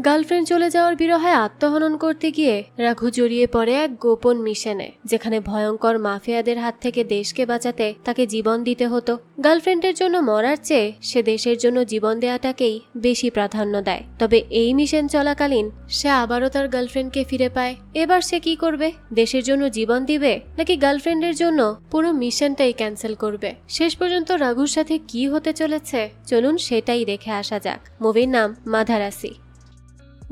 Girlfriend চলে যাওয়ার বিরহে আত্মহনন করতে গিয়ে রাঘু জড়িয়ে পড়ে এক গোপন মিশনে, যেখানে ভয়ঙ্কর মাফিয়াদের হাত থেকে দেশকে বাঁচাতে তাকে জীবন দিতে হতো। গার্লফ্রেন্ডের জন্য মরার চেয়ে সে দেশের জন্য জীবন দেওয়াটাকেই বেশি প্রাধান্য দেয়। তবে এই মিশন চলাকালীন সে আবারও তার গার্লফ্রেন্ডকে ফিরে পায়। এবার সে কি করবে? দেশের জন্য জীবন দিবে নাকি গার্লফ্রেন্ডের জন্য পুরো মিশনটাই ক্যান্সেল করবে? শেষ পর্যন্ত রাঘুর সাথে কি হতে চলেছে চলুন সেটাই দেখে আসা যাক। মুভির নাম মাধারাসি।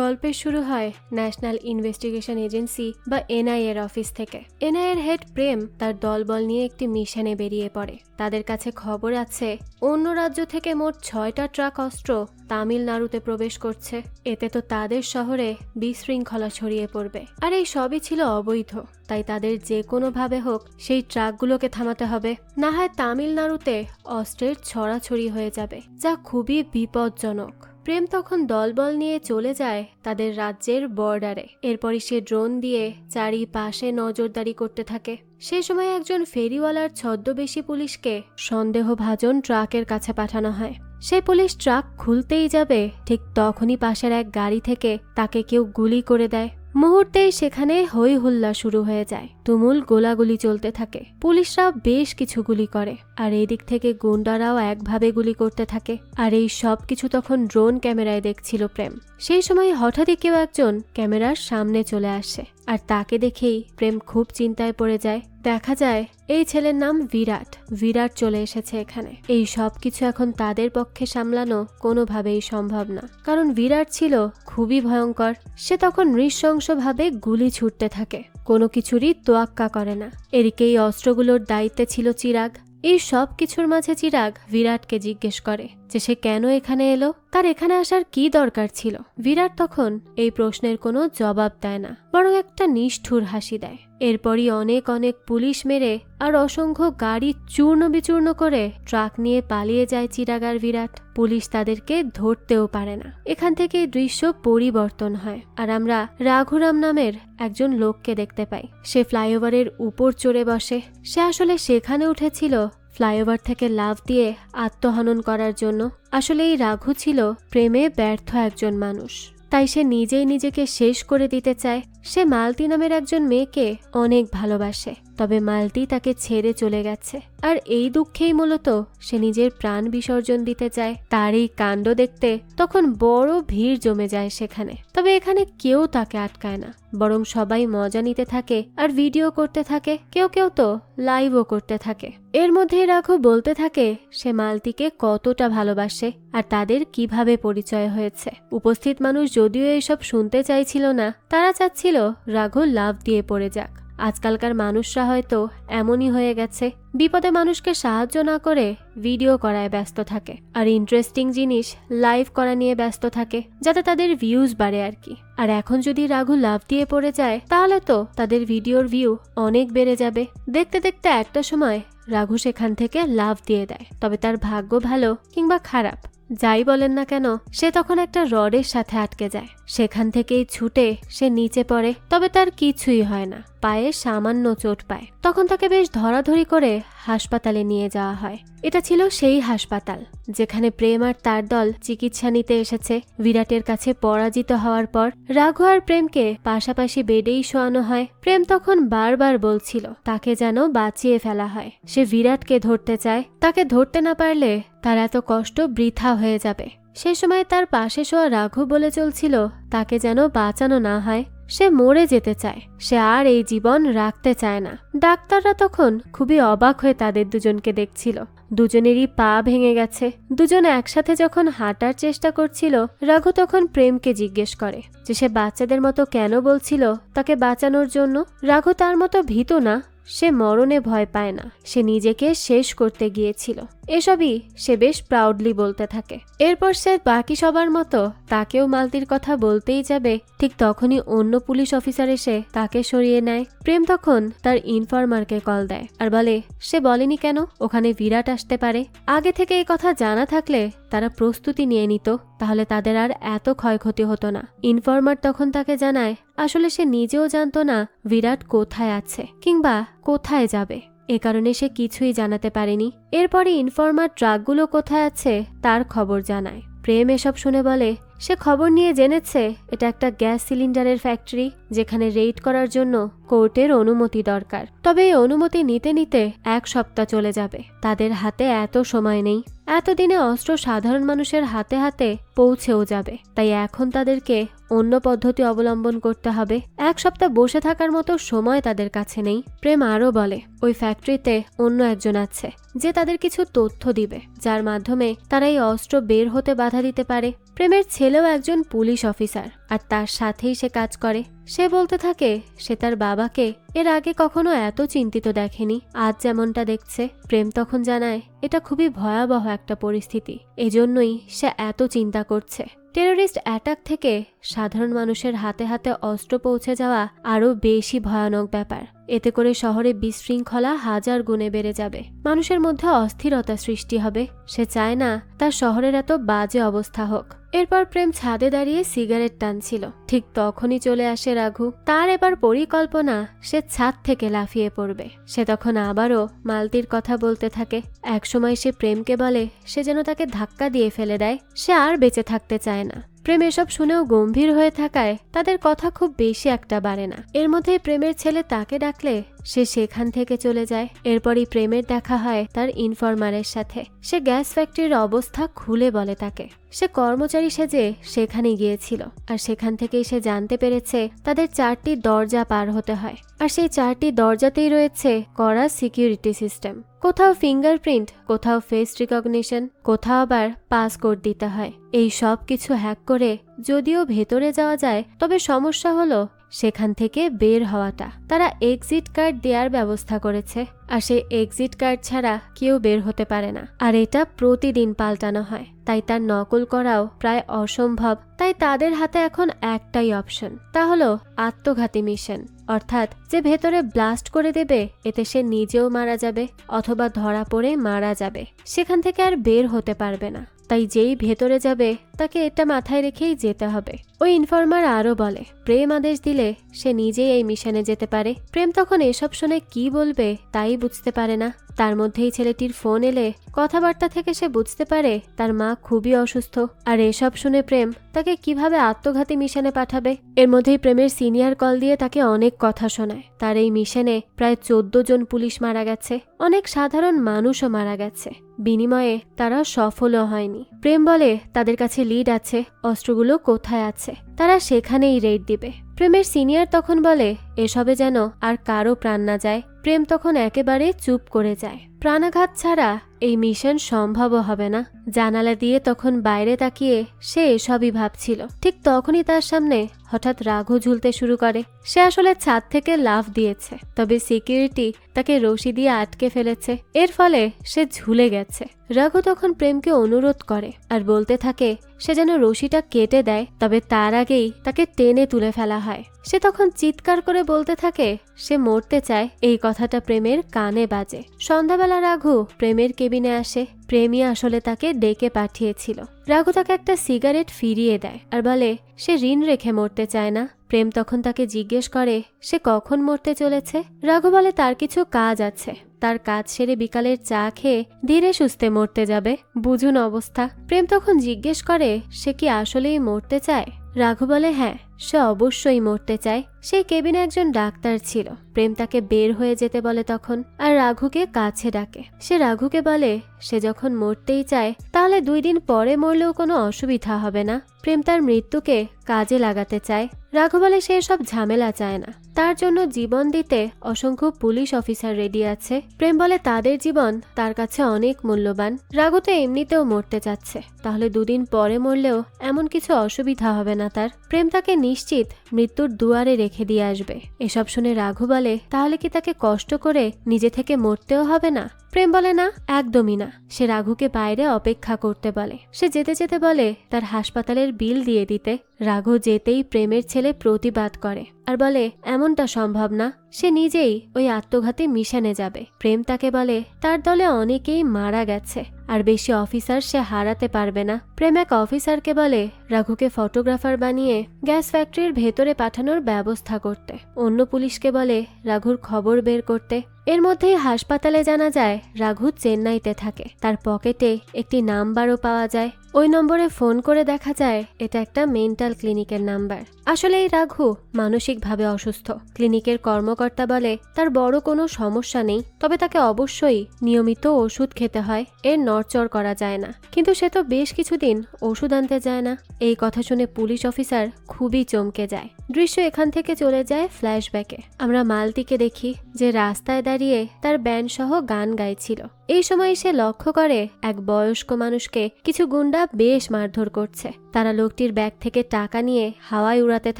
গল্পের শুরু হয় ন্যাশনাল ইনভেস্টিগেশন এজেন্সি বা এনআইএ এর অফিস থেকে। এনআইএ এর হেড প্রেম তার দলবল নিয়ে একটি মিশনে বেরিয়ে পড়ে। তাদের কাছে খবর আছে অন্য রাজ্য থেকে মোট 6টা ট্রাক অস্ত্র তামিলনাড়ুতে প্রবেশ করছে। এতে তো তাদের শহরে বিশৃঙ্খলা ছড়িয়ে পড়বে, আর এই সবই ছিল অবৈধ। তাই তাদের যে কোনোভাবে হোক সেই ট্রাকগুলোকে থামাতে হবে, না হয় তামিলনাড়ুতে অস্ত্রের ছড়াছড়ি হয়ে যাবে, যা খুবই বিপজ্জনক। প্রেম তখন দলবল নিয়ে চলে যায় তাদের রাজ্যের বর্ডারে। এরপরই সে ড্রোন দিয়ে চারিপাশে নজরদারি করতে থাকে। সে সময় একজন ফেরিওয়ালার ছদ্মবেশী পুলিশকে সন্দেহভাজন ট্রাকের কাছে পাঠানো হয়। সেই পুলিশ ট্রাক খুলতেই যাবে, ঠিক তখনই পাশের এক গাড়ি থেকে তাকে কেউ গুলি করে দেয়। মুহূর্তেই সেখানে হই হুল্লা শুরু হয়ে যায়। তুমুল গোলাগুলি চলতে থাকে। পুলিশরাও বেশ কিছু গুলি করে, আর এই দিক থেকে গুন্ডারাও একভাবে গুলি করতে থাকে। আর এই সব কিছু তখন ড্রোন ক্যামেরায় দেখছিল প্রেম। সেই সময় হঠাৎই কেউ একজন ক্যামেরার সামনে চলে আসে, আর তাকে দেখেই প্রেম খুব চিন্তায় পড়ে যায়। দেখা যায় এই ছেলের নাম বিরাট। বিরাট চলে এসেছে এখানে। এই সব কিছু এখন তাদের পক্ষে সামলানো কোনোভাবেই সম্ভব না, কারণ বিরাট ছিল খুবই ভয়ঙ্কর। সে তখন নৃশংসভাবে গুলি ছুটতে থাকে, কোনো কিছুরই তোয়াক্কা করে না। এদিকে এই অস্ত্রগুলোর দায়িত্বে ছিল চিরাগ। এই সব কিছুর মাঝে চিরাগ বিরাটকে জিজ্ঞেস করে যে সে কেন এখানে এলো, তার এখানে আসার কি দরকার ছিল। বিরাট তখন এই প্রশ্নের কোনো জবাব দেয় না, বরং একটা নিষ্ঠুর হাসি দেয়। এরপরই অনেক অনেক পুলিশ মেরে আর অসংখ্য গাড়ি চূর্ণ বিচূর্ণ করে ট্রাক নিয়ে পালিয়ে যায় চিরাগ আর বিরাট। পুলিশ তাদেরকে ধরতেও পারে না। এখান থেকে দৃশ্য পরিবর্তন হয়, আর আমরা রাঘুরাম নামের একজন লোককে দেখতে পাই। সে ফ্লাইওভারের উপর চড়ে বসে। সে আসলে সেখানে উঠেছিল ফ্লাইওভার থেকে লাফ দিয়ে আত্মহনন করার জন্য। আসলে এই রাঘু ছিল প্রেমে ব্যর্থ একজন মানুষ, তাই সে নিজেই নিজেকে শেষ করে দিতে চায়। সে মালতী নামের একজন মেয়েকে অনেক ভালোবাসে, তবে মালতী তাকে ছেড়ে চলে গেছে, আর এই দুঃখেই মূলত সে নিজের প্রাণ বিসর্জন দিতে চায়। তার এই কাণ্ড দেখতে তখন বড় ভিড় জমে যায় সেখানে। তবে এখানে কেউ তাকে আটকায় না, বরং সবাই মজা নিতে থাকে আর ভিডিও করতে থাকে। কেউ কেউ তো লাইভও করতে থাকে। এর মধ্যে রাঘু বলতে থাকে সে মালতীকে কতটা ভালোবাসে আর তাদের কিভাবে পরিচয় হয়েছে। উপস্থিত মানুষ যদিও এসব শুনতে চাইছিল না, তারা চাচ্ছিল রাঘু লাভ দিয়ে পড়ে যাক। আজকালকার মানুষরা হয়তো এমনই হয়ে গেছে, বিপদে মানুষকে সাহায্য না করে ভিডিও করায় ব্যস্ত থাকে, আর ইন্টারেস্টিং জিনিস লাইভ করা নিয়ে ব্যস্ত থাকে, যাতে তাদের ভিউজ বাড়ে আর কি। আর এখন যদি রাঘু লাভ দিয়ে পড়ে যায়, তাহলে তো তাদের ভিডিওর ভিউ অনেক বেড়ে যাবে। দেখতে দেখতে একটা সময় রাঘু সেখান থেকে লাভ দিয়ে দেয়। তবে তার ভাগ্য ভালো কিংবা খারাপ যাই বলেন না কেন, সে তখন একটা রডের সাথে আটকে যায়। সেখান থেকেই ছুটে সে নিচে পড়ে, তবে তার কিছুই হয় না, পায়ে সামান্য চোট পায়। তখন তাকে বেশ ধরাধরি করে হাসপাতালে নিয়ে যাওয়া হয়। এটা ছিল সেই হাসপাতাল যেখানে প্রেম আর তার দল চিকিৎসা নিতে এসেছে। বিরাটের কাছে পরাজিত হওয়ার পর রাঘু আর প্রেমকে পাশাপাশি বেডেই শোয়ানো হয়। প্রেম তখন বারবার বলছিল তাকে যেন বাঁচিয়ে ফেলা হয়। সে বিরাটকে ধরতে চায়, তাকে ধরতে না পারলে তার এত কষ্ট বৃথা হয়ে যাবে। সে সময় তার পাশে শোয়া রাঘু বলে চলছিল তাকে যেন বাঁচানো না হয়, সে মরে যেতে চায়, সে আর এই জীবন রাখতে চায় না। ডাক্তাররা তখন খুবই অবাক হয়ে তাদের দুজনকে দেখছিল। দুজনেরই পা ভেঙে গেছে। দুজন একসাথে যখন হাঁটার চেষ্টা করছিল, রাঘু তখন প্রেমকে জিজ্ঞেস করে যে সে বাচ্চাদের মতো কেন বলছিল তাকে বাঁচানোর জন্য। রাঘু তার মতো ভীতু না, সে মরণে ভয় পায় না, সে নিজেকে শেষ করতে গিয়েছিল। এসবই সে বেশ প্রাউডলি বলতে থাকে। এরপর সে বাকি সবার মতো তাকেও মালতীর কথা বলতেই যাবে, ঠিক তখনই অন্য পুলিশ অফিসার এসে তাকে সরিয়ে নেয়। প্রেম তখন তার ইনফরমারকে কল দেয় আর বলে সে বলেনি কেন ওখানে বিরাট আসতে পারে। আগে থেকে এই কথা জানা থাকলে তারা প্রস্তুতি নিয়ে নিত, তাহলে তাদের আর এত ক্ষয়ক্ষতি হতো না। ইনফরমার তখন তাকে জানায় আসলে সে নিজেও জানতো না বিরাট কোথায় আছে কিংবা কোথায় যাবে, এ কারণে সে কিছুই জানাতে পারেনি। এরপরে ইনফরমার ট্রাকগুলো কোথায় আছে তার খবর জানায়। প্রেম এসব শুনে বলে সে খবর নিয়ে জেনেছে এটা একটা গ্যাস সিলিন্ডারের ফ্যাক্টরি, যেখানে রেইড করার জন্য কোর্টের অনুমতি দরকার। তবে এই অনুমতি নিতে নিতে 1 সপ্তাহ চলে যাবে। তাদের হাতে এত সময় নেই। এতদিনে অস্ত্র সাধারণ মানুষের হাতে হাতে পৌঁছেও যাবে। তাই এখন তাদেরকে অন্য পদ্ধতি অবলম্বন করতে হবে। 1 সপ্তাহ বসে থাকার মতো সময় তাদের কাছে নেই। প্রেম আরও বলে ওই ফ্যাক্টরিতে অন্য একজন আছে যে তাদের কিছু তথ্য দিবে, যার মাধ্যমে তারা এই অস্ত্র বের হতে বাধা দিতে পারে। প্রেমের ছেলেও একজন পুলিশ অফিসার, আর তার সাথেই সে কাজ করে। সে বলতে থাকে সে তার বাবাকে এর আগে কখনো এত চিন্তিত দেখেনি, আজ যেমনটা দেখছে। প্রেম তখন জানায় এটা খুবই ভয়াবহ একটা পরিস্থিতি, এজন্যই সে এত চিন্তা করছে। টেররিস্ট অ্যাটাক থেকে সাধারণ মানুষের হাতে হাতে অস্ত্র পৌঁছে যাওয়া আরও বেশি ভয়ানক ব্যাপার। এতে করে শহরে বিশৃঙ্খলা 1000 গুণে বেড়ে যাবে। মানুষের মধ্যে অস্থিরতা সৃষ্টি হবে। সে চায় না তার শহরের এত বাজে অবস্থা হোক। এরপর প্রেম ছাদে দাঁড়িয়ে সিগারেট টানছিল। ঠিক তখনই চলে আসে রাঘু। তার এবার পরিকল্পনা সে ছাদ থেকে লাফিয়ে পড়বে। সে তখন আবারও মালতির কথা বলতে থাকে। একসময় সে প্রেমকে বলে সে যেন তাকে ধাক্কা দিয়ে ফেলে দেয়। সে আর বেঁচে থাকতে চায় না। প্রেম এসব শুনেও গম্ভীর হয়ে থাকায় তাদের কথা খুব বেশি একটা বাড়ে না। এর মধ্যেই প্রেমের ছেলে তাকে ডাকলে সে সেখান থেকে চলে যায়। এরপরই প্রেমের দেখা হয় তার ইনফরমারের সাথে। সে গ্যাস ফ্যাক্টরির অবস্থা খুলে বলে তাকে। সে কর্মচারী সেজে সেখানে গিয়েছিল, আর সেখান থেকেই সে জানতে পেরেছে তাদের 4টি দরজা পার হতে হয়, আর সেই 4টি দরজাতেই রয়েছে কড়া সিকিউরিটি সিস্টেম। কোথাও ফিঙ্গারপ্রিন্ট, কোথাও ফেস রিকগনিশন, কোথাও আবার পাসকোড দিতে হয়। এই সব কিছু হ্যাক করে যদিও ভেতরে যাওয়া যায়, তবে সমস্যা হলো সেখান থেকে বের হওয়াটা। তারা এক্সিট কার্ড দেওয়ার ব্যবস্থা করেছে, আর সেই এক্সিট কার্ড ছাড়া কেউ বের হতে পারে না। আর এটা প্রতিদিন পাল্টানো হয়, তাই তার নকল করাও প্রায় অসম্ভব। তাই তাদের হাতে এখন একটাই অপশন, তা হলো আত্মঘাতী মিশন। অর্থাৎ যে ভেতরে ব্লাস্ট করে দেবে, এতে সে নিজেও মারা যাবে অথবা ধরা পড়ে মারা যাবে। সেখান থেকে আর বের হতে পারবে না। তাই যেই ভেতরে যাবে তাকে এটা মাথায় রেখেই যেতে হবে। ওই ইনফরমার আরও বলে প্রেম আদেশ দিলে সে নিজেই এই মিশনে যেতে পারে। প্রেম তখন এসব শুনে কি বলবে তাই বুঝতে পারে না। তার মধ্যেই ছেলেটির ফোন এলে কথাবার্তা থেকে সে বুঝতে পারে তার মা খুবই অসুস্থ। আর এসব শুনে প্রেম তাকে কিভাবে আত্মঘাতী মিশনে পাঠাবে। এর মধ্যেই প্রেমের সিনিয়র কল দিয়ে তাকে অনেক কথা শোনায়। তার এই মিশনে প্রায় 14 জন পুলিশ মারা গেছে, অনেক সাধারণ মানুষও মারা গেছে। বিনিময়ে তারা সফলও হয়নি। প্রেম বলে তাদের কাছে লিড আছে, অস্ত্রগুলো কোথায় আছে তারা সেখানেই রেড দিবে। প্রেমের সিনিয়র তখন বলে এসবে যেন আর কারো প্রাণ না যায়। প্রেম তখন একেবারে চুপ করে যায়। প্রাণাঘাত ছাড়া এই মিশন সম্ভবও হবে না। জানালা দিয়ে তখন বাইরে তাকিয়ে সে এসবই ভাবছিল। ঠিক তখনই তার সামনে হঠাৎ রাঘু ঝুলতে শুরু করে। সে আসলে ছাদ থেকে লাফ দিয়েছে, তবে সিকিউরিটি তাকে রশি দিয়ে আটকে ফেলেছে। এর ফলে সে ঝুলে গেছে। রাঘু তখন প্রেমকে অনুরোধ করে আর বলতে থাকে সে যেন রশিটা কেটে দেয়, তবে তার আগেই তাকে টেনে তুলে ফেলা হয়। সে তখন চিৎকার করে বলতে থাকে সে মরতে চায়। এই কথাটা প্রেমের কানে বাজে। সন্ধ্যাবেলা রাঘু প্রেমের কেবিনে আসে। প্রেমী আসলে তাকে ডেকে পাঠিয়েছিল। রাঘু তাকে একটা সিগারেট ফিরিয়ে দেয় আর বলে সে ঋণ রেখে মরতে চায় না। প্রেম তখন তাকে জিজ্ঞেস করে সে কখন মরতে চলেছে। রাঘু বলে তার কিছু কাজ আছে, তার কাজ সেরে বিকালের চা খেয়ে ধীরে সুস্থে মরতে যাবে। বুঝুন অবস্থা। প্রেম তখন জিজ্ঞেস করে সে কি আসলেই মরতে চায়। রাঘু বলে হ্যাঁ, সে অবশ্যই মরতে চায়। সেই কেবিনে একজন ডাক্তার ছিল। প্রেম তাকে বের হয়ে যেতে বলে তখন, আর রাঘুকে কাছে ডাকে। সে রাঘুকে বলে সে যখন মরতেই চায় তাহলে 2 দিন পরে মরলেও কোনো অসুবিধা হবে না। প্রেম তার মৃত্যুকে কাজে লাগাতে চায়। রাঘু বলে সে সব ঝামেলা চায় না, তার জন্য জীবন দিতে অসংখ্য পুলিশ অফিসার রেডি আছে। প্রেম বলে তাদের জীবন তার কাছে অনেক মূল্যবান। রাঘু তো এমনিতেও মরতে চাচ্ছে, তাহলে 2 দিন পরে মরলেও এমন কিছু অসুবিধা হবে না তার। প্রেম তাকে নিশ্চিত মৃত্যুর দুয়ারে রেখে দিয়ে আসবে। এসব শুনে রাঘু বলে তাহলে কি তাকে কষ্ট করে নিজে থেকে মরতেও হবে না। প্রেম বলে না, একদমই না। সে রাঘুকে বাইরে অপেক্ষা করতে বলে। সে যেতে যেতে বলে তার হাসপাতালের বিল দিয়ে দিতে। রাঘু যেতেই প্রেমের ছেলে প্রতিবাদ করে আর বলে এমনটা সম্ভব না, সে নিজেই ওই আত্মঘাতী মিশনে যাবে। প্রেম তাকে বলে তার দলে অনেকেই মারা গেছে, আর বেশি অফিসার সে হারাতে পারবে না। প্রেম এক অফিসারকে বলে রাঘুকে ফটোগ্রাফার বানিয়ে গ্যাস ফ্যাক্টরির ভেতরে পাঠানোর ব্যবস্থা করতে। অন্য পুলিশকে বলে রাঘুর খবর বের করতে। এর মধ্যেই হাসপাতালে জানা যায় রাঘু চেন্নাইতে থাকে। তার পকেটে একটি নাম্বারও পাওয়া যায়। ওই নম্বরে ফোন করে দেখা যায় এটা একটা মেন্টাল ক্লিনিকের নাম্বার। আসলে এই রাঘু মানসিকভাবে অসুস্থ। ক্লিনিকের কর্মকর্তা বলে তার বড় কোনো সমস্যা নেই, তবে তাকে অবশ্যই নিয়মিত ওষুধ খেতে হয়, এর নড়চড় করা যায় না। কিন্তু সে তো বেশ কিছুদিন ওষুধ আনতে যায় না। এই কথা শুনে পুলিশ অফিসার খুবই চমকে যায়। দৃশ্য এখান থেকে চলে যায় ফ্ল্যাশব্যাকে। আমরা মালতীকে দেখি যে রাস্তায় দাঁড়িয়ে তার ব্যান্ড সহ গান গাইছিল। এই সময় সে লক্ষ্য করে এক বয়স্ক মানুষকে কিছু গুন্ডা বেশ মারধর করছে। তারা লোকটির ব্যাগ থেকে টাকা নিয়ে হাওয়ায় উড়াতে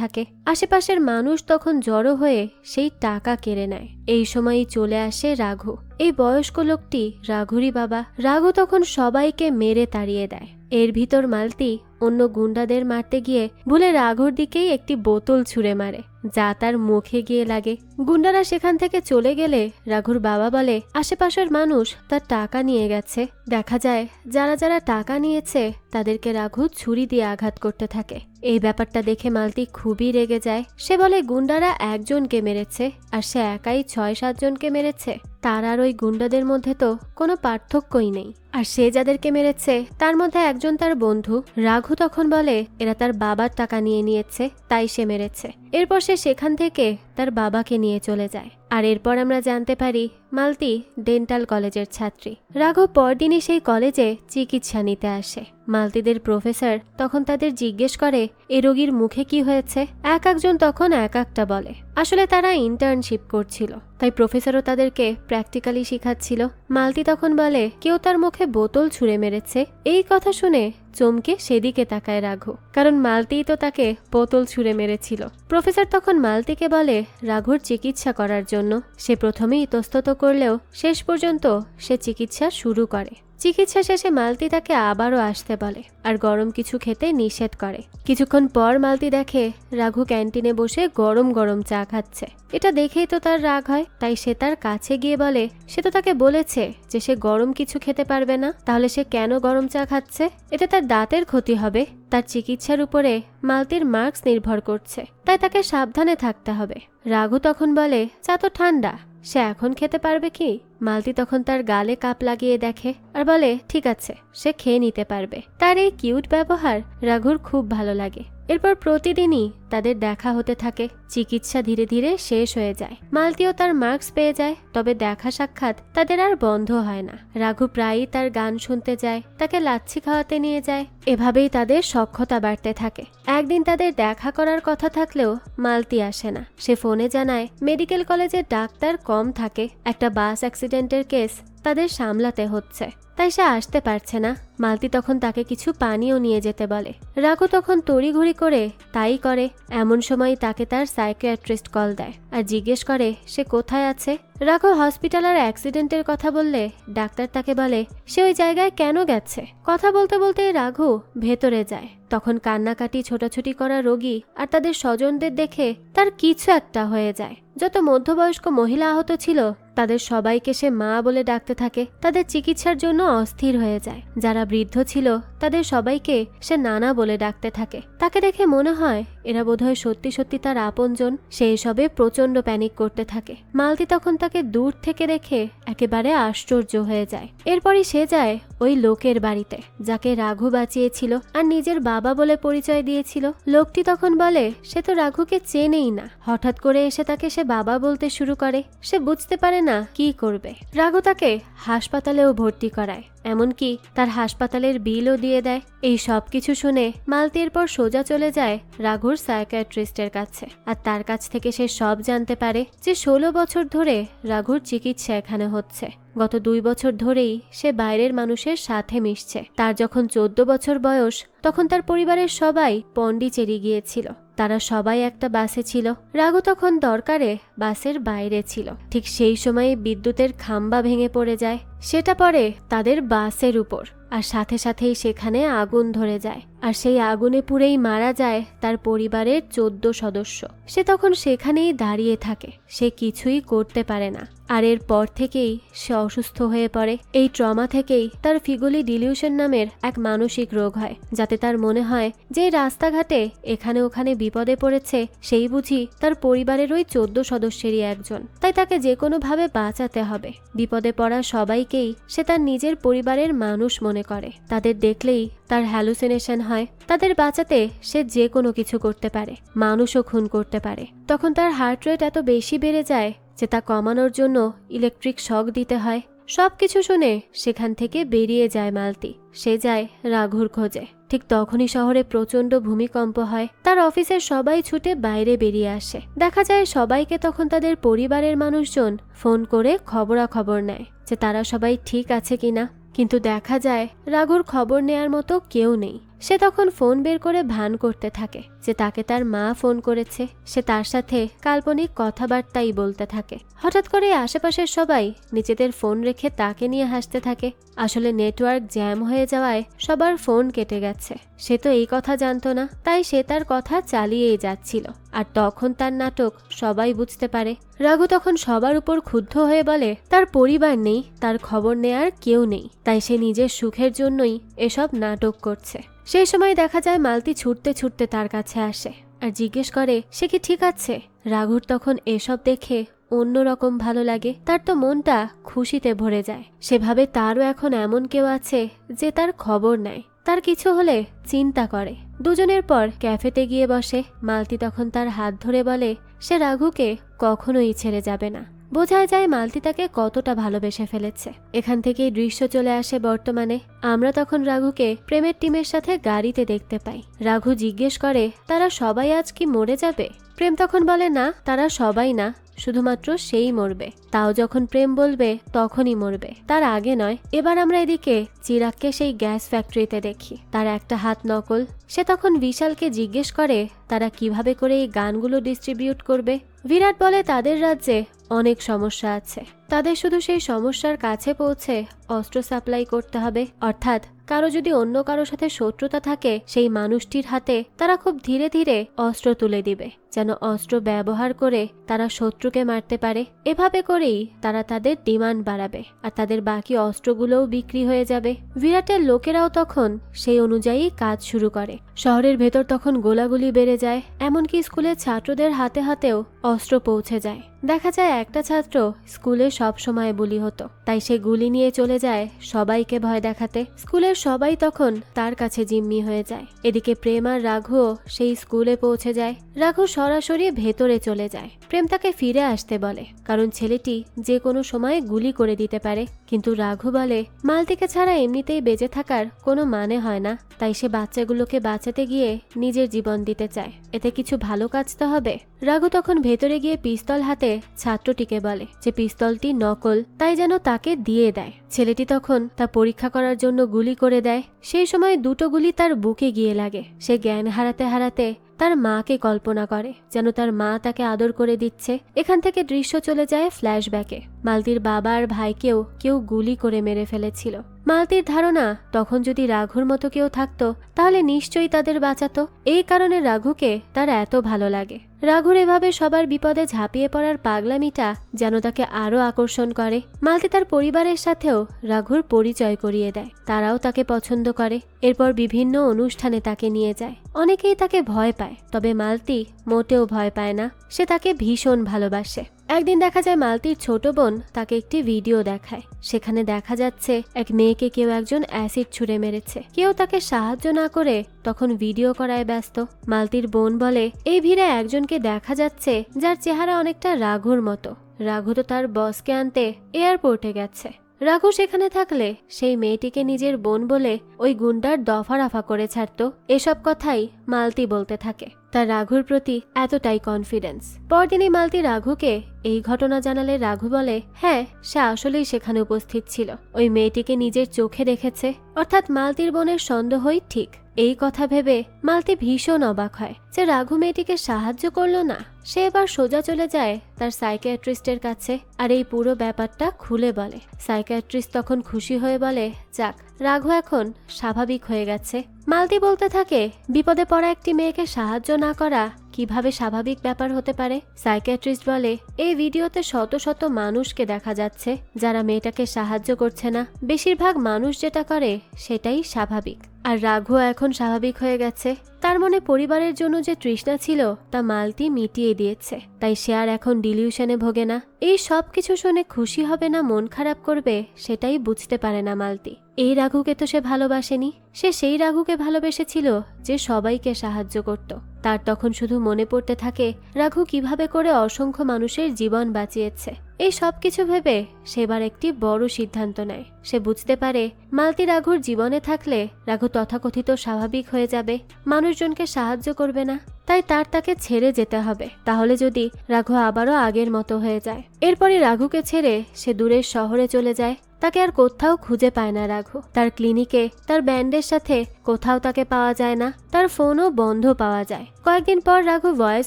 থাকে। আশেপাশের মানুষ তখন জড়ো হয়ে সেই টাকা কেড়ে নেয়। এই সময়ই চলে আসে রাঘু। এই বয়স্ক লোকটি রাঘুরই বাবা। রাঘু তখন সবাইকে মেরে তাড়িয়ে দেয়। এর ভিতর মালতী অন্য গুন্ডাদের মারতে গিয়ে ভুলে রাঘুর দিকেই একটি বোতল ছুঁড়ে মারে, যা তার মুখে গিয়ে লাগে। গুন্ডারা সেখান থেকে চলে গেলে রাঘুর বাবা বলে আশেপাশের মানুষ তার টাকা নিয়ে গেছে। দেখা যায় যারা যারা টাকা নিয়েছে তাদেরকে রাঘু ছুরি দিয়ে আঘাত করতে থাকে। এই ব্যাপারটা দেখে মালতী খুবই রেগে যায়। সে বলে গুন্ডারা একজনকে মেরেছে আর সে একাই 6-7 জনকে মেরেছে। তার আর ওই গুন্ডাদের মধ্যে তো কোনো পার্থক্যই নেই। আর সে যাদেরকে মেরেছে তার মধ্যে একজন তার বন্ধু। রাঘু তখন বলে এরা তার বাবার টাকা নিয়ে নিয়েছে, তাই সে মেরেছে। এরপর সে সেখান থেকে তার বাবাকে নিয়ে চলে যায়। আর এরপর আমরা জানতে পারি মালতী ডেন্টাল কলেজের ছাত্রী। রাঘু পরদিনই সেই কলেজে চিকিৎসা নিতে আসে। মালতীদের প্রফেসর তখন তাদের জিজ্ঞেস করে এ রোগীর মুখে কি হয়েছে। এক একজন তখন এক একটা বলে। আসলে তারা ইন্টার্নশিপ করছিল, তাই প্রফেসরও তাদেরকে প্র্যাকটিক্যালি শিখাচ্ছিল। মালতী তখন বলে কেউ তার মুখে বোতল ছুঁড়ে মেরেছে। এই কথা শুনে চমকে সেদিকে তাকায় রাঘু, কারণ মালতীই তো তাকে বোতল ছুঁড়ে মেরেছিল। প্রফেসর তখন মালতীকে বলে রাঘুর চিকিৎসা করার জন্য। সে প্রথমেই ইতস্তত করলেও শেষ পর্যন্ত সে চিকিৎসা শুরু করে। চিকিৎসা শেষে মালতী তাকে আবারও আসতে বলে আর গরম কিছু খেতে নিষেধ করে। কিছুক্ষণ পর মালতী দেখে রাঘু ক্যান্টিনে বসে গরম গরম চা খাচ্ছে। এটা দেখেই তো তার রাগ হয়, তাই সে তার কাছে গিয়ে বলে সে তো তাকে বলেছে যে সে গরম কিছু খেতে পারবে না, তাহলে সে কেন গরম চা খাচ্ছে? এতে তার দাঁতের ক্ষতি হবে। তার চিকিৎসার উপরে মালতীর মার্কস নির্ভর করছে, তাই তাকে সাবধানে থাকতে হবে। রাঘু তখন বলে চা তো ঠান্ডা, সে এখন খেতে পারবে কি? মালতী তখন তার গালে কাপ লাগিয়ে দেখে আর বলে ঠিক আছে, সে খেয়ে নিতে পারবে। তার এই কিউট ব্যবহার রাঘুর খুব ভালো লাগে। এরপর প্রতিদিনই তাদের দেখা হতে থাকে। চিকিৎসা ধীরে ধীরে শেষ হয়ে যায়। মালতীও তার মার্কস পেয়ে যায়, তবে দেখা সাক্ষাৎ তাদের আর বন্ধ হয় না। রাঘু প্রায়ই তার গান শুনতে যায়, তাকে লাচ্ছি খাওয়াতে নিয়ে যায়। এভাবেই তাদের সখ্যতা বাড়তে থাকে। একদিন তাদের দেখা করার কথা থাকলেও মালতী আসে না। সে ফোনে জানায় মেডিকেল কলেজের ডাক্তার কম থাকে, একটা বাস অ্যাক্সিডেন্টের কেস তাদের সামলাতে হচ্ছে, তাই সে আসতে পারছে না। মালতী তখন তাকে কিছু পানীয় নিয়ে যেতে বলে। রাঘু তখন তড়িঘড়ি করে তাই করে। এমন সময় তাকে তার সাইকিয়াট্রিস্ট কল দেয় আর জিজ্ঞেস করে সে কোথায় আছে। রাঘু হসপিটাল আর অ্যাক্সিডেন্টের কথা বললে ডাক্তার তাকে বলে সে ওই জায়গায় কেন গেছে। কথা বলতে বলতে রাঘু ভেতরে যায়। তখন কান্নাকাটি ছোটাছুটি করা রোগী আর তাদের স্বজনদের দেখে তার কিছু একটা হয়ে যায়। যত মধ্যবয়স্ক মহিলা আহত ছিল তাদের সবাইকে সে মা বলে ডাকতে থাকে। তাদের চিকিৎসার জন্য অস্থির হয়ে যায়। যারা বৃদ্ধ ছিল তাদের সবাইকে সে নানা বলে ডাকতে থাকে। তাকে দেখে মনে হয় এরা বোধহয় সত্যি সত্যি তার আপনজন। সে এসবে প্রচন্ড প্যানিক করতে থাকে। মালতী তখন তাকে দূর থেকে দেখে একেবারে আশ্চর্য হয়ে যায়। এরপরই সে যায় ওই লোকের বাড়িতে যাকে রাঘু বাঁচিয়েছিল আর নিজের বাবা বলে পরিচয় দিয়েছিল। লোকটি তখন বলে সে তো রাঘুকে চেনেই না, হঠাৎ করে এসে তাকে সে বাবা বলতে শুরু করে। সে বুঝতে পারে না কি করবে। রাঘু তাকে হাসপাতালেও ভর্তি করায়, এমনকি তার হাসপাতালের বিলও দিয়ে দেয়। এই সব কিছু শুনে মালতী এরপর সোজা চলে যায় রাঘুর সাইকিয়াট্রিস্টের কাছে। আর তার কাছ থেকে সে সব জানতে পারে যে 16 বছর ধরে রাঘুর চিকিৎসা এখানে হচ্ছে। গত 2 বছর ধরেই সে বাইরের মানুষের সাথে মিশছে। তার যখন 14 বছর বয়স তখন তার পরিবারের সবাই পন্ডিচেরি গিয়েছিল। তারা সবাই একটা বাসে ছিল। রাঘু তখন দরকারে বাসের বাইরে ছিল। ঠিক সেই সময় বিদ্যুতের খাম্বা ভেঙে পড়ে যায়। সেটা পড়ে তাদের বাসের উপর। আর সাথে সাথেই সেখানে আগুন ধরে যায়, আর সেই আগুনে পুড়েই মারা যায় তার পরিবারের 14 সদস্য। সে তখন সেখানেই দাঁড়িয়ে থাকে, সে কিছুই করতে পারে না। আর এর পর থেকেই সে অসুস্থ হয়ে পড়ে। এই ট্রমা থেকেই তার ফিগুলি ডিলিউশন নামের এক মানসিক রোগ হয়, যাতে তার মনে হয় যে রাস্তাঘাটে এখানে ওখানে বিপদে পড়েছে সেই বুঝি তার পরিবারের ওই 14 সদস্যেরই একজন, তাই তাকে যে কোনোভাবে বাঁচাতে হবে। বিপদে পড়া সবাইকেই সে তার নিজের পরিবারের মানুষ মনে করে। তাদের দেখলেই তার হ্যালুসিনেশন হয়। তাদের বাঁচাতে সে যে কোনো কিছু করতে পারে, মানুষও খুন করতে পারে। তখন তার হার্ট রেট এত বেশি বেড়ে যায় যে তা কমানোর জন্য ইলেকট্রিক শক দিতে হয়। সবকিছু শুনে সেখান থেকে বেরিয়ে যায় মালতী। সে যায় রাঘুর খোঁজে। ঠিক তখনই শহরে প্রচন্ড ভূমিকম্প হয়। তার অফিসের সবাই ছুটে বাইরে বেরিয়ে আসে। দেখা যায় সবাইকে তখন তাদের পরিবারের মানুষজন ফোন করে খবরাখবর নেয় যে তারা সবাই ঠিক আছে কিনা। কিন্তু দেখা যায় রাঘুর খবর নেয়ার মতো কেউ নেই। সে তখন ফোন বের করে ভান করতে থাকে যে তাকে তার মা ফোন করেছে। সে তার সাথে কাল্পনিক কথাবার্তাই বলতে থাকে। হঠাৎ করে আশেপাশের সবাই নিজেদের ফোন রেখে তাকে নিয়ে হাসতে থাকে। আসলে নেটওয়ার্ক জ্যাম হয়ে যাওয়ায় সবার ফোন কেটে গেছে। সে তো এই কথা জানতো না, তাই সে তার কথা চালিয়েই যাচ্ছিল। আর তখন তার নাটক সবাই বুঝতে পারে। রাঘু তখন সবার উপর ক্ষুব্ধ হয়ে বলে তার পরিবার নেই, তার খবর নেয়ার কেউ নেই, তাই সে নিজের সুখের জন্যই এসব নাটক করছে। সেই সময় দেখা যায় মালতী ছুটতে ছুটতে তার কাছে আসে আর জিজ্ঞেস করে সে কি ঠিক আছে। রাঘুর তখন এসব দেখে অন্যরকম ভালো লাগে। তার তো মনটা খুশিতে ভরে যায়। সেভাবে তারও এখন এমন কেউ আছে যে তার খবর নেয়, তার কিছু হলে চিন্তা করে। দুজনের পর ক্যাফেতে গিয়ে বসে। মালতী তখন তার হাত ধরে বলে সে রাঘুকে কখনোই ছেড়ে যাবে না। বোঝা যায় মালতী তাকে কতটা ভালোবেসে ফেলেছে। এখান থেকেই দৃশ্য চলে আসে বর্তমানে। আমরা তখন রাঘুকে প্রেমের টিমের সাথে গাড়িতে দেখতে পাই। রাঘু জিজ্ঞেস করে তারা সবাই আজ কি মরে যাবে। প্রেম তখন বলে না, তারা সবাই না, শুধুমাত্র সেই মরবে। তাও যখন প্রেম বলবে তখনই মরবে, তার আগে নয়। এবার আমরা এদিকে চিরাগকে সেই গ্যাস ফ্যাক্টরিতে দেখি। তার একটা হাত নকল। সে তখন বিশালকে জিজ্ঞেস করে তারা কিভাবে করে এই গানগুলো ডিস্ট্রিবিউট করবে। বিরাট বলে তাদের রাজ্যে অনেক সমস্যা আছে, তাদের শুধু সেই সমস্যার কাছে পৌঁছে অস্ত্র সাপ্লাই করতে হবে। অর্থাৎ কারো যদি অন্য কারো সাথে শত্রুতা থাকে সেই মানুষটির হাতে তারা খুব ধীরে ধীরে অস্ত্র তুলে দিবে, যেন অস্ত্র ব্যবহার করে তারা শত্রুকে মারতে পারে। এভাবে করেই তারা তাদের ডিমান্ড বাড়াবে আর তাদের বাকি অস্ত্রগুলোও বিক্রি হয়ে যাবে। বিরাটের লোকেরাও তখন সেই অনুযায়ী কাজ শুরু করে। শহরের ভেতর তখন গোলাগুলি বেড়ে যায়, এমনকি স্কুলের ছাত্রদের হাতে হাতেও অস্ত্র পৌঁছে যায়। দেখা যায় একটা ছাত্র স্কুলে সব সময় বুলি হতো, তাই সে গুলি নিয়ে চলে যায় সবাইকে ভয় দেখাতে। স্কুলের সবাই তখন তার কাছে জিম্মি হয়ে যায়। এদিকে প্রেম আর রাঘুও সেই স্কুলে পৌঁছে যায়। রাঘু সরাসরি ভেতরে চলে যায়। প্রেম তাকে ফিরে আসতে বলে, কারণ ছেলেটি যে কোনো সময় গুলি করে দিতে পারে। কিন্তু রাঘু বলে মালতীকে ছাড়া এমনিতেই বেঁচে থাকার কোনো মানে হয় না, তাই সে বাচ্চাগুলোকে বাঁচাতে গিয়ে নিজের জীবন দিতে চায়। এতে কিছু ভালো কাজ তো হবে। রাঘু তখন ভেতরে গিয়ে পিস্তল হাতে ছাত্রটিকে বলে যে পিস্তলটি নকল, তাই যেন তাকে দিয়ে দেয়। ছেলেটি তখন তা পরীক্ষা করার জন্য গুলি করে দেয়। সেই সময় দুটো গুলি তার বুকে গিয়ে লাগে। সে জ্ঞান হারাতে হারাতে তার মাকে কল্পনা করে, যেন তার মা তাকে আদর করে দিচ্ছে। এখান থেকে দৃশ্য চলে যায় ফ্ল্যাশব্যাকে। মালতীর বাবা আর ভাইকেও কেউ গুলি করে মেরে ফেলেছিল। মালতীর ধারণা তখন যদি রাঘুর মতো কেউ থাকতো তাহলে নিশ্চয়ই তাদের বাঁচাতো। এই কারণে রাঘুকে তার এত ভালো লাগে। রাঘুর এভাবে সবার বিপদে ঝাঁপিয়ে পড়ার পাগলামিটা যেন তাকে আরো আকর্ষণ করে। মালতী তার পরিবারের সাথেও রাঘুর পরিচয় করিয়ে দেয়, তারাও তাকে পছন্দ করে। এরপর বিভিন্ন অনুষ্ঠানে তাকে নিয়ে যায়। অনেকেই তাকে ভয় পায়, তবে মালতী মোটেও ভয় পায় না। সে তাকে ভীষণ ভালোবাসে। একদিন দেখা যায় মালতীর ছোট বোন তাকে একটি ভিডিও দেখায়। সেখানে দেখা যাচ্ছে এক মেয়েকে কেউ একজন অ্যাসিড ছুঁড়ে মেরেছে। কেউ তাকে সাহায্য না করে তখন ভিডিও করায় ব্যস্ত। মালতীর বোন বলে এই ভিড়ে একজনকে দেখা যাচ্ছে যার চেহারা অনেকটা রাঘুর মতো। রাঘু তো তার বসকে আনতে এয়ারপোর্টে গেছে। রাঘু সেখানে থাকলে সেই মেয়েটিকে নিজের বোন বলে ওই গুন্ডার দফারফা করে ছাড়তো। এসব কথাই মালতী বলতে থাকে। তার রাঘুর প্রতি এতটাই কনফিডেন্স। পরদিনই মালতী রাঘুকে এই ঘটনা জানালে রাঘু বলে হ্যাঁ, সে আসলেই সেখানে উপস্থিত ছিল। ওই মেয়েটিকে নিজের চোখে দেখেছে। অর্থাৎ মালতীর বোনের সন্দেহই ঠিক। এই কথা ভেবে মালতী ভীষণ অবাক হয় যে রাঘু মেয়েটিকে সাহায্য করলো না। সে এবার সোজা চলে যায় তার সাইকিয়াট্রিস্টের কাছে আর এই পুরো ব্যাপারটা খুলে বলে। সাইকিয়াট্রিস্ট তখন খুশি হয়ে বলে যাক, রাঘু এখন স্বাভাবিক হয়ে গেছে। মালতী বলতে থাকে, বিপদে পড়া একটি মেয়েকে সাহায্য না করা কিভাবে স্বাভাবিক ব্যাপার হতে পারে। সাইকিয়াট্রিস্ট বলে, এই ভিডিওতে শত শত মানুষকে দেখা যাচ্ছে যারা মেয়েটাকে সাহায্য করছে না। বেশিরভাগ মানুষ যেটা করে সেটাই স্বাভাবিক। আর রাঘু এখন স্বাভাবিক হয়ে গেছে। তার মনে পরিবারের জন্য যে তৃষ্ণা ছিল তা মালতী মিটিয়ে দিয়েছে। তাই সে আর এখন ডিলিউশনে ভোগে না। এই সব কিছু শুনে খুশি হবে না মন খারাপ করবে সেটাই বুঝতে পারে না মালতী। এই রাঘুকে তো সে ভালোবাসেনি, সে সেই রাঘুকে ভালোবেসেছিল যে সবাইকে সাহায্য করত। তার তখন শুধু মনে পড়তে থাকে রাঘু কিভাবে করে অসংখ্য মানুষের জীবন বাঁচিয়েছে। এই সব কিছু ভেবে সেবার একটি বড় সিদ্ধান্ত নেয়। সে বুঝতে পারে মালতী রাঘুর জীবনে থাকলে রাঘু তথাকথিত স্বাভাবিক হয়ে যাবে, মানুষজনকে সাহায্য করবে না। তাই তাকে ছেড়ে যেতে হবে, তাহলে যদি রাঘু আবারও আগের মতো হয়ে যায়। এরপরে রাঘুকে ছেড়ে সে দূরের শহরে চলে যায়। তাকে আর কোথাও খুঁজে পায় না রাঘু। তার ক্লিনিকে তার ব্যান্ডের সাথে কোথাও তাকে পাওয়া যায় না, তার ফোনও বন্ধ পাওয়া যায়। কয়েকদিন পর রাঘু ভয়েস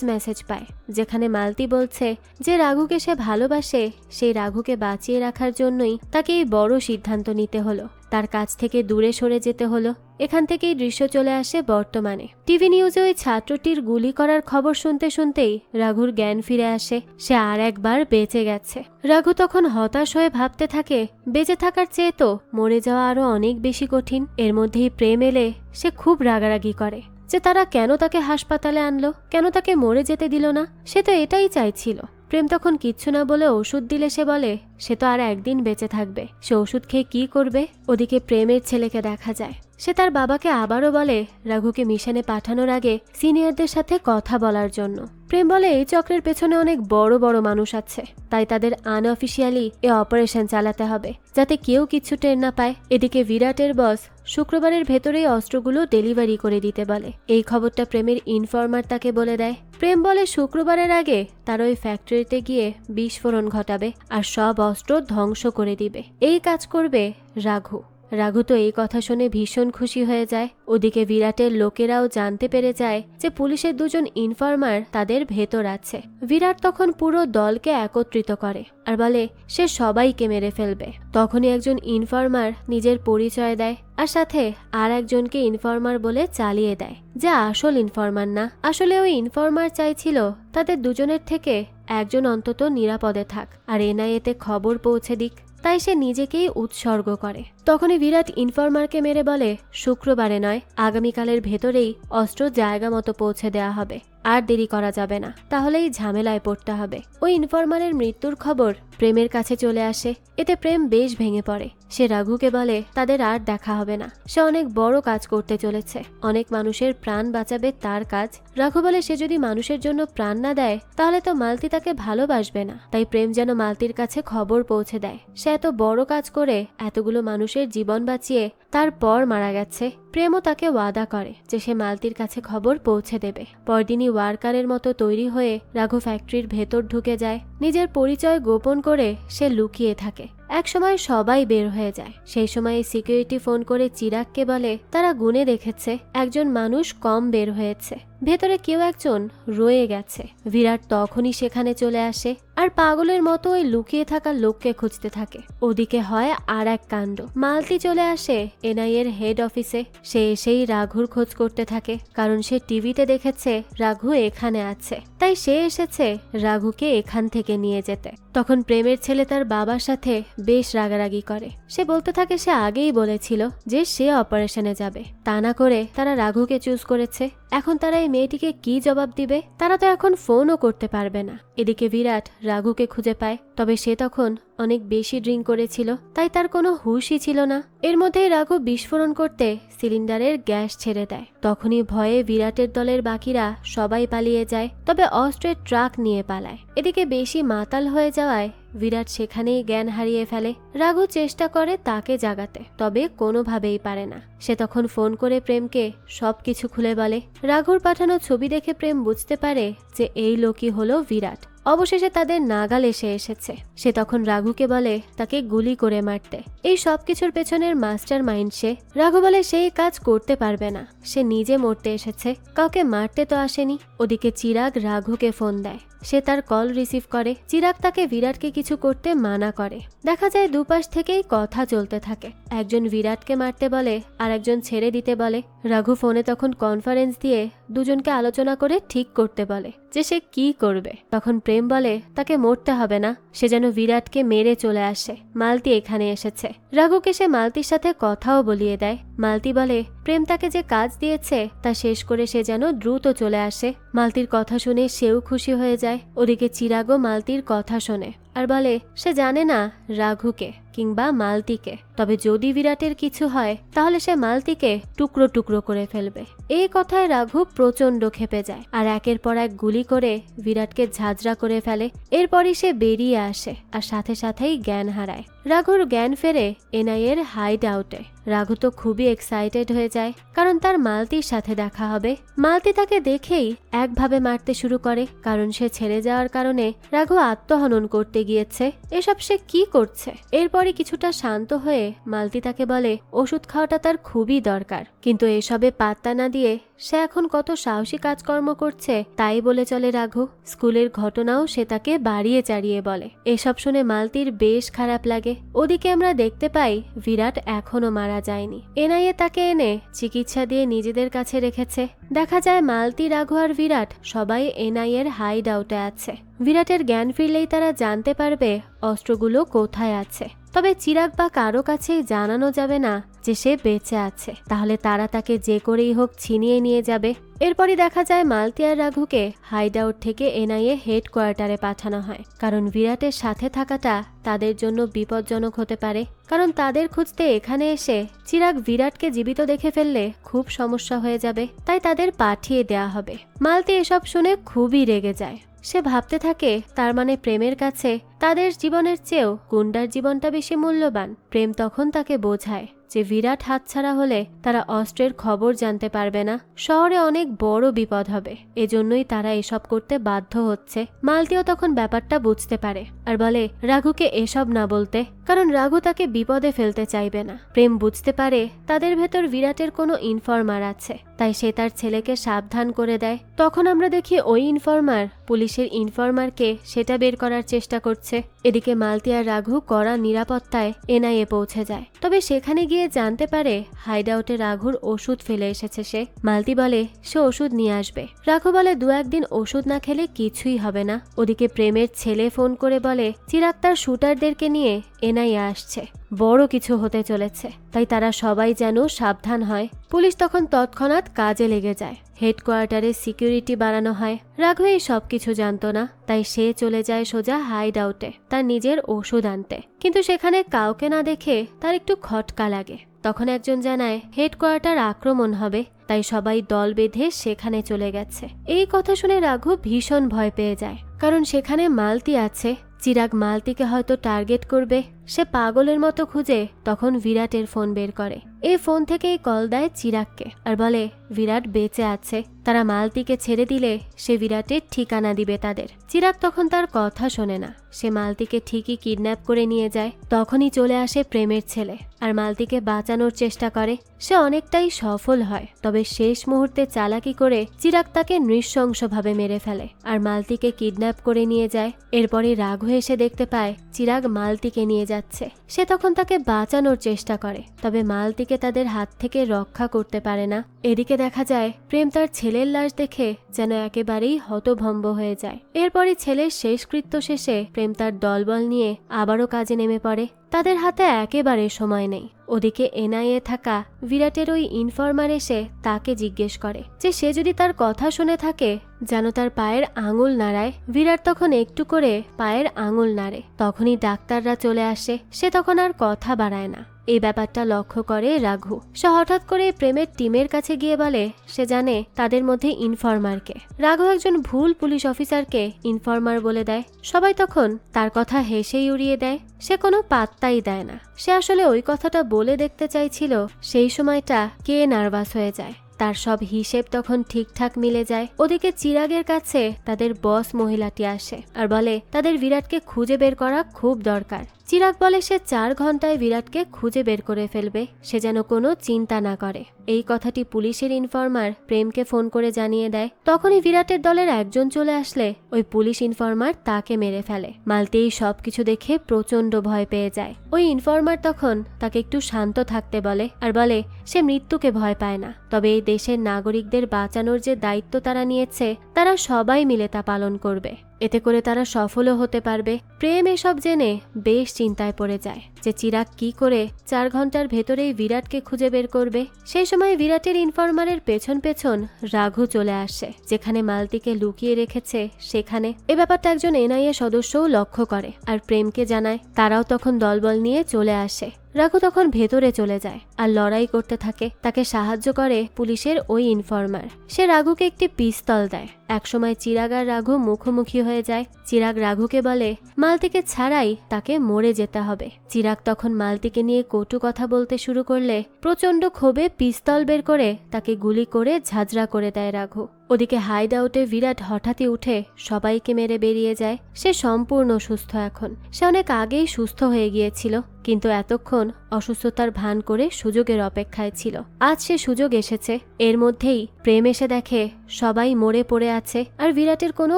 মেসেজ পায় যেখানে মালতী বলছে যে রাঘুকে সে ভালোবাসে, সেই রাঘুকে বাঁচিয়ে রাখার জন্যই তাকে এই বড় সিদ্ধান্ত নিতে হলো, তার কাছ থেকে দূরে সরে যেতে হলো। এখান থেকেই দৃশ্য চলে আসে বর্তমানে। টিভি নিউজে ওই ছাত্রটির গুলি করার খবর শুনতে শুনতেই রাঘুর জ্ঞান ফিরে আসে। সে আর একবার বেঁচে গেছে। রাঘু তখন হতাশ হয়ে ভাবতে থাকে বেঁচে থাকার চেয়ে তো মরে যাওয়া আরো অনেক বেশি কঠিন। এর মধ্যেই প্রেম এলে সে খুব রাগারাগি করে যে তারা কেন তাকে হাসপাতালে আনলো, কেন তাকে মরে যেতে দিল না। সে তো এটাই চাইছিল। প্রেম তখন কিচ্ছু না বলে ওষুধ দিলে সে বলে সে তো আর একদিন বেঁচে থাকবে, সে ওষুধ খেয়ে কি করবে। ওদিকে প্রেমের ছেলেকে দেখা যায়। সে তার বাবাকে আবারও বলে রাঘুকে মিশনে পাঠানোর আগে সিনিয়রদের সাথে কথা বলার জন্য। প্রেম বলে এই চক্রের পেছনে অনেক বড় বড় মানুষ আছে, তাই তাদের আনঅফিসিয়ালি এ অপারেশন চালাতে হবে যাতে কেউ কিছু টের না পায়। এদিকে বিরাটের বস শুক্রবারের ভেতরেই অস্ত্রগুলো ডেলিভারি করে দিতে বলে। এই খবরটা প্রেমের ইনফরমার তাকে বলে দেয়। প্রেম বলে শুক্রবারের আগে তার ওই ফ্যাক্টরিতে গিয়ে বিস্ফোরণ ঘটাবে আর সব অস্ত্র ধ্বংস করে দিবে। এই কাজ করবে রাঘু। রাঘু তো এই কথা শুনে ভীষণ খুশি হয়ে যায়। ওদিকে বিরাটের লোকেরাও জানতে পেরে যায় যে পুলিশের দুজন ইনফরমার তাদের ভেতর আছে। বিরাট তখন পুরো দলকে একত্রিত করে আর বলে সে সবাইকে মেরে ফেলবে। তখনই একজন ইনফরমার নিজের পরিচয় দেয় আর সাথে আর একজনকে ইনফরমার বলে চালিয়ে দেয়, যা আসল ইনফরমার না। আসলে ওই ইনফরমার চাইছিল তাদের দুজনের থেকে একজন অন্তত নিরাপদে থাক আর এনআইএতে খবর পৌঁছে দিক, তাই সে নিজেকেই উৎসর্গ করে। তখনই বিরাট ইনফরমারকে মেরে বলে শুক্রবারে নয়, আগামীকালের ভেতরেই অস্ত্র জায়গা মতো পৌঁছে দেওয়া হবে, আর দেরি করা যাবে না, তাহলেই ঝামেলায় পড়তে হবে। ওই ইনফরমারের মৃত্যুর খবর প্রেমের কাছে চলে আসে। এতে প্রেম বেশ ভেঙে পড়ে। সে রাঘুকে বলে তাদের আর দেখা হবে না, সে অনেক বড় কাজ করতে চলেছে, অনেক মানুষের প্রাণ বাঁচাবে তার কাজ। রাঘু বলে সে যদি মানুষের জন্য প্রাণ না দেয় তাহলে তো মালতী তাকে ভালোবাসবে না। তাই প্রেম যেন মালতীর কাছে খবর পৌঁছে দেয় সে এত বড় কাজ করে এতগুলো মানুষের জীবন বাঁচিয়ে তারপর মারা গেছে। প্রেমও তাকে ওয়াদা করে যে সে মালতীর কাছে খবর পৌঁছে দেবে। পরদিনই ওয়ার্কারের মতো তৈরি হয়ে রাঘু ফ্যাক্টরির ভেতর ঢুকে যায়। নিজের পরিচয় গোপন করে সে লুকিয়ে থাকে। একসময় সবাই বের হয়ে যায়। সেই সময় সিকিউরিটি ফোন করে চিরাগকে বলে তারা গুনে দেখেছে একজন মানুষ কম বের হয়েছে, ভেতরে কেউ একজন রয়ে গেছে। বিরাট তখনই সেখানে চলে আসে আর পাগলের মতো ওই লুকিয়ে থাকা লোককে খুঁজতে থাকে। ওদিকে হয় আর এক কাণ্ড। মালতী চলে আসে এনআইএর হেড অফিসে। সে এসেই রাঘুর খোঁজ করতে থাকে, কারণ সে টিভিতে দেখেছে রাঘু এখানে আছে, তাই সে এসেছে রাঘুকে এখান থেকে নিয়ে যেতে। তখন প্রেমের ছেলে তার বাবার সাথে বেশ রাগারাগি করে। সে বলতে থাকে সে আগেই বলেছিল যে সে অপারেশনে যাবে, তা না করে তারা রাঘুকে চুজ করেছে। এখন তারা এই মেয়েটিকে কি জবাব দিবে? তারা তো এখন ফোনও করতে পারবে না। এদিকে বিরাট রাঘুকে খুঁজে পায়, তবে সে তখন অনেক বেশি ড্রিঙ্ক করেছিল, তাই তার কোনো হুঁশই ছিল না। এর মধ্যেই রাঘু বিস্ফোরণ করতে সিলিন্ডারের গ্যাস ছেড়ে দেয়। তখনই ভয়ে বিরাটের দলের বাকিরা সবাই পালিয়ে যায়, তবে অস্ত্রের ট্রাক নিয়ে পালায়। এদিকে বেশি মাতাল হয়ে যাওয়ায় বিরাট সেখানেই জ্ঞান হারিয়ে ফেলে। রাঘু চেষ্টা করে তাকে জাগাতে, তবে কোনোভাবেই পারে না। সে তখন ফোন করে প্রেমকে সবকিছু খুলে বলে। রাঘুর পাঠানো ছবি দেখে প্রেম বুঝতে পারে যে এই লোকই হলো বিরাট। অবশেষে তাদের নাগাল এসেছে। সে তখন রাঘুকে বলে তাকে গুলি করে মারতে। এই সবকিছুর পেছনের মাস্টার মাইন্ড সে। রাঘু বলে সেই কাজ করতে পারবে না, সে নিজে মরতে এসেছে, কাউকে মারতে তো আসেনি। ওদিকে চিরাগ রাঘুকে ফোন দেয়। সে তার কল রিসিভ করে। চিরাগ তাকে বিরাটকে কিছু করতে মানা করে। দেখা যায় দুপাশ থেকেই কথা চলতে থাকে। একজন বিরাটকে মারতে বলে আর একজন ছেড়ে দিতে বলে। রাঘু ফোনে তখন কনফারেন্স দিয়ে দুজনকে আলোচনা করে ঠিক করতে বলে যে সে কি করবে। তখন প্রেম বলে তাকে মরতে হবে না, সে যেন বিরাটকে মেরে চলে আসে, মালতী এখানে এসেছে। রাঘুকে সে মালতীর সাথে কথাও বলিয়ে দেয়। মালতী বলে প্রেম তাকে যে কাজ দিয়েছে তা শেষ করে সে যেন দ্রুত চলে আসে। মালতীর কথা শুনে সেও খুশি হয়ে যায়। ওদিকে চিরাগও মালতীর কথা শোনে আর বলে সে জানে না রাঘুকে কিংবা মালতীকে, তবে যদি বিরাটের কিছু হয় তাহলে সে মালতীকে টুকরো টুকরো করে ফেলবে। এই কথায় রাঘু প্রচন্ড ক্ষেপে যায় আর একের পর এক গুলি করে বিরাটকে ঝাঁঝরা করে ফেলে। এরপরই সে বেরিয়ে আসে আর সাথে সাথেই জ্ঞান হারায়। রাঘুর জ্ঞান ফেরে এনআইএর হাইড আউটে। রাঘু তো খুবই এক্সাইটেড হয়ে যায়, কারণ তার মালতীর সাথে দেখা হবে। মালতী তাকে দেখেই একভাবে মারতে শুরু করে, কারণ সে ছেড়ে যাওয়ার কারণে রাঘু আত্মহনন করতে গিয়েছে। এসব সে কি করছে? এরপরই কিছুটা শান্ত হয়ে মালতী তাকে বলে ওষুধ খাওয়াটা তার খুবই দরকার, কিন্তু এসবে পাত্তা না দিয়ে সে এখন কত সাহসী কাজকর্ম করছে তাই বলে চলে রাঘু। স্কুলের ঘটনাও সে তাকে বাড়িয়ে চাড়িয়ে বলে। এসব শুনে মালতীর বেশ খারাপ লাগে। ওদিকে আমরা দেখতে পাই বিরাট এখনো মারা যায়নি। এনআইএ তাকে এনে চিকিৎসা দিয়ে নিজেদের কাছে রেখেছে। দেখা যায় মালতী, রাঘু আর বিরাট সবাই এনআইএর হাইড আউটে আছে। বিরাটের জ্ঞান ফিরলেই তারা জানতে পারবে অস্ত্রগুলো কোথায় আছে। তবে চিরাগ বা কারো কাছেই জানানো যাবে না যে সে বেঁচে আছে, তাহলে তারা তাকে যে করেই হোক ছিনিয়ে নিয়ে যাবে। এরপরই দেখা যায় মালতী আর রাঘুকে হাইড আউট থেকে এনআইএ হেডকোয়ার্টারে পাঠানো হয়, কারণ বিরাটের সাথে থাকাটা তাদের জন্য বিপজ্জনক হতে পারে। কারণ তাদের খুঁজতে এখানে এসে চিরাগ বিরাটকে জীবিত দেখে ফেললে খুব সমস্যা হয়ে যাবে, তাই তাদের পাঠিয়ে দেয়া হবে। মালতী এসব শুনে খুবই রেগে যায়। সে ভাবতে থাকে তার মানে প্রেমের কাছে তাদের জীবনের চেয়েও গুন্ডার জীবনটা বেশি মূল্যবান। প্রেম তখন তাকে বোঝায় যে বিরাট হাতছাড়া হলে তারা অস্ত্রের খবর জানতে পারবে না, শহরে অনেক বড় বিপদ হবে, এজন্যই তারা এসব করতে বাধ্য হচ্ছে। মালতীও তখন ব্যাপারটা বুঝতে পারে আর বলে রাঘুকে এসব না বলতে, কারণ রাঘু তাকে বিপদে ফেলতে চাইবে না। প্রেম বুঝতে পারে তাদের ভেতর বিরাটের কোনো ইনফরমার আছে, তাই সে তার ছেলেকে সাবধান করে দেয়। তখন আমরা দেখি ওই ইনফরমার পুলিশের ইনফরমারকে সেটা বের করার চেষ্টা করছে। এদিকে মালতী আর রাঘু কড়া নিরাপত্তায় এনআইএ পৌঁছে যায়। তবে সেখানে গিয়ে জানতে পারে হাইড আউটে রাঘুর ওষুধ ফেলে এসেছে সে। মালতী বলে সে ওষুধ নিয়ে আসবে। রাঘু বলে 2-1 দিন ওষুধ না খেলে কিছুই হবে না। ওদিকে প্রেমের ছেলে ফোন করে বলে চিরাগ তার শুটারদেরকে নিয়ে এনআইএ আসছে, বড় কিছু হতে চলেছে, তাই তারা সবাই যেন সাবধান হয়। পুলিশ তখন তৎক্ষণাৎ কাজে লেগে যায়। হেডকোয়ার্টারে সিকিউরিটি বাড়ানো হয়। রাঘু এই সবকিছু জানতো না, তাই সে চলে যায় সোজা হাইড আউটে তার নিজের ওষুধ আনতে। কিন্তু সেখানে কাউকে না দেখে তার একটু খটকা লাগে। তখন একজন জানায় হেডকোয়ার্টার আক্রমণ হবে, তাই সবাই দল বেঁধে সেখানে চলে গেছে। এই কথা শুনে রাঘু ভীষণ ভয় পেয়ে যায়, কারণ সেখানে মালতী আছে। চিরাগ মালতীকে হয়তো টার্গেট করবে। সে পাগলের মতো খুঁজে তখন বিরাটের ফোন বের করে। এই ফোন থেকেই কল দেয় চিরাগকে আর বলে বিরাট বেঁচে আছে, তারা মালতীকে ছেড়ে দিলে সে বিরাটের ঠিকানা দিবে তাদের। চিরাগ তখন তার কথা শোনে না, সে মালতীকে ঠিকই কিডন্যাপ করে নিয়ে যায়। তখনই চলে আসে প্রেমের ছেলে আর মালতীকে বাঁচানোর চেষ্টা করে। সে অনেকটাই সফল হয়, তবে শেষ মুহূর্তে চালাকি করে চিরাগ তাকে নৃশংসভাবে মেরে ফেলে আর মালতীকে কিডন্যাপ করে নিয়ে যায়। এরপরে রাঘু এসে দেখতে পায় চিরাগ মালতীকে নিয়ে যাচ্ছে। সে তখন তাকে বাঁচানোর চেষ্টা করে, তবে মালতীকে তাদের হাত থেকে রক্ষা করতে পারে না। এদিকে দেখা যায় প্রেম তার ছেলের লাশ দেখে যেন একেবারেই হতভম্ব হয়ে যায়। এরপরই ছেলের শেষকৃত্য শেষে প্রেম তার দলবল নিয়ে আবারও কাজে নেমে পড়ে। তাদের হাতে একেবারে সময় নেই। ওদিকে এনআইএ থাকা বিরাটের ওই ইনফরমার এসে তাকে জিজ্ঞেস করে যে সে যদি তার কথা শুনে থাকে যেন তার পায়ের আঙুল নাড়ায়। বিরাট তখন একটু করে পায়ের আঙুল নাড়ে। তখনই ডাক্তাররা চলে আসে। সে তখন আর কথা বাড়ায় না। এই ব্যাপারটা লক্ষ্য করে রাঘু। সে হঠাৎ করে প্রেমের টিমের কাছে গিয়ে বলে সে জানে তাদের মধ্যে ইনফরমারকে। রাঘু একজন ভুল পুলিশ অফিসারকে ইনফরমার বলে দেয়। সবাই তখন তার কথা হেসেই উড়িয়ে দেয়। সে কোনো পাত্তাই দেয় না। সে আসলে ওই কথাটা বলে দেখতে চাইছিল সেই সময়টা কে নার্ভাস হয়ে যায়। তার সব হিসেব তখন ঠিকঠাক মিলে যায়। ওদিকে চিরাগের কাছে তাদের বস মহিলাটি আসে আর বলে তাদের বিরাটকে খুঁজে বের করা খুব দরকার। চিরাগ বলে সে 4 ঘন্টায় বিরাটকে খুঁজে বের করে ফেলবে, সে যেন কোনো চিন্তা না করে। এই কথাটি পুলিশের ইনফর্মার প্রেমকে ফোন করে জানিয়ে দেয়। তখনই বিরাটের দলের একজন চলে আসলে ওই পুলিশ ইনফর্মার তাকে মেরে ফেলে। মালতি এই সবকিছু দেখে প্রচন্ড ভয় পেয়ে যায়। ওই ইনফর্মার তখন তাকে একটু শান্ত থাকতে বলে আর বলে সে মৃত্যুকে ভয় পায় না, তবে এই দেশের নাগরিকদের বাঁচানোর যে দায়িত্ব তারা নিয়েছে তারা সবাই মিলে তা পালন করবে, এতে করে তারা সফলও হতে পারবে। প্রেম এসব জেনে বেশ চিন্তায় পড়ে যায় যে চিরাগ কি করে 4 ঘন্টার ভেতরেই বিরাটকে খুঁজে বের করবে। সেই সময় বিরাটের ইনফরমারের পেছন পেছন রাঘু চলে আসে, যেখানে মালতিকে লুকিয়ে রেখেছে সেখানে। এ ব্যাপারটা একজন এনআইএ সদস্যও লক্ষ্য করে আর প্রেমকে জানায়। তারাও তখন দলবল নিয়ে চলে আসে। রাঘু তখন ভেতরে চলে যায় আর লড়াই করতে থাকে। তাকে সাহায্য করে পুলিশের ওই ইনফর্মার। সে রাঘুকে একটি পিস্তল দেয়। একসময় চিরাগ আর রাঘু মুখোমুখি হয়ে যায়। চিরাগ রাঘুকে বলে মালতিকে ছাড়াই তাকে মরে যেতে হবে। চিরাগ তখন মালতিকে নিয়ে কটু কথা বলতে শুরু করলে প্রচন্ড ক্ষোভে পিস্তল বের করে তাকে গুলি করে ঝাঁঝরা করে দেয় রাঘু। ওদিকে হাইড আউটে বিরাট হঠাৎই উঠে সবাইকে মেরে বেরিয়ে যায়। সে সম্পূর্ণ সুস্থ এখন। সে অনেক আগেই সুস্থ হয়ে গিয়েছিল, কিন্তু এতক্ষণ অসুস্থতার ভান করে সুযোগের অপেক্ষায় ছিল। আজ সে সুযোগ এসেছে। এর মধ্যেই প্রেম এসে দেখে সবাই মরে পড়ে আছে আর বিরাটের কোনো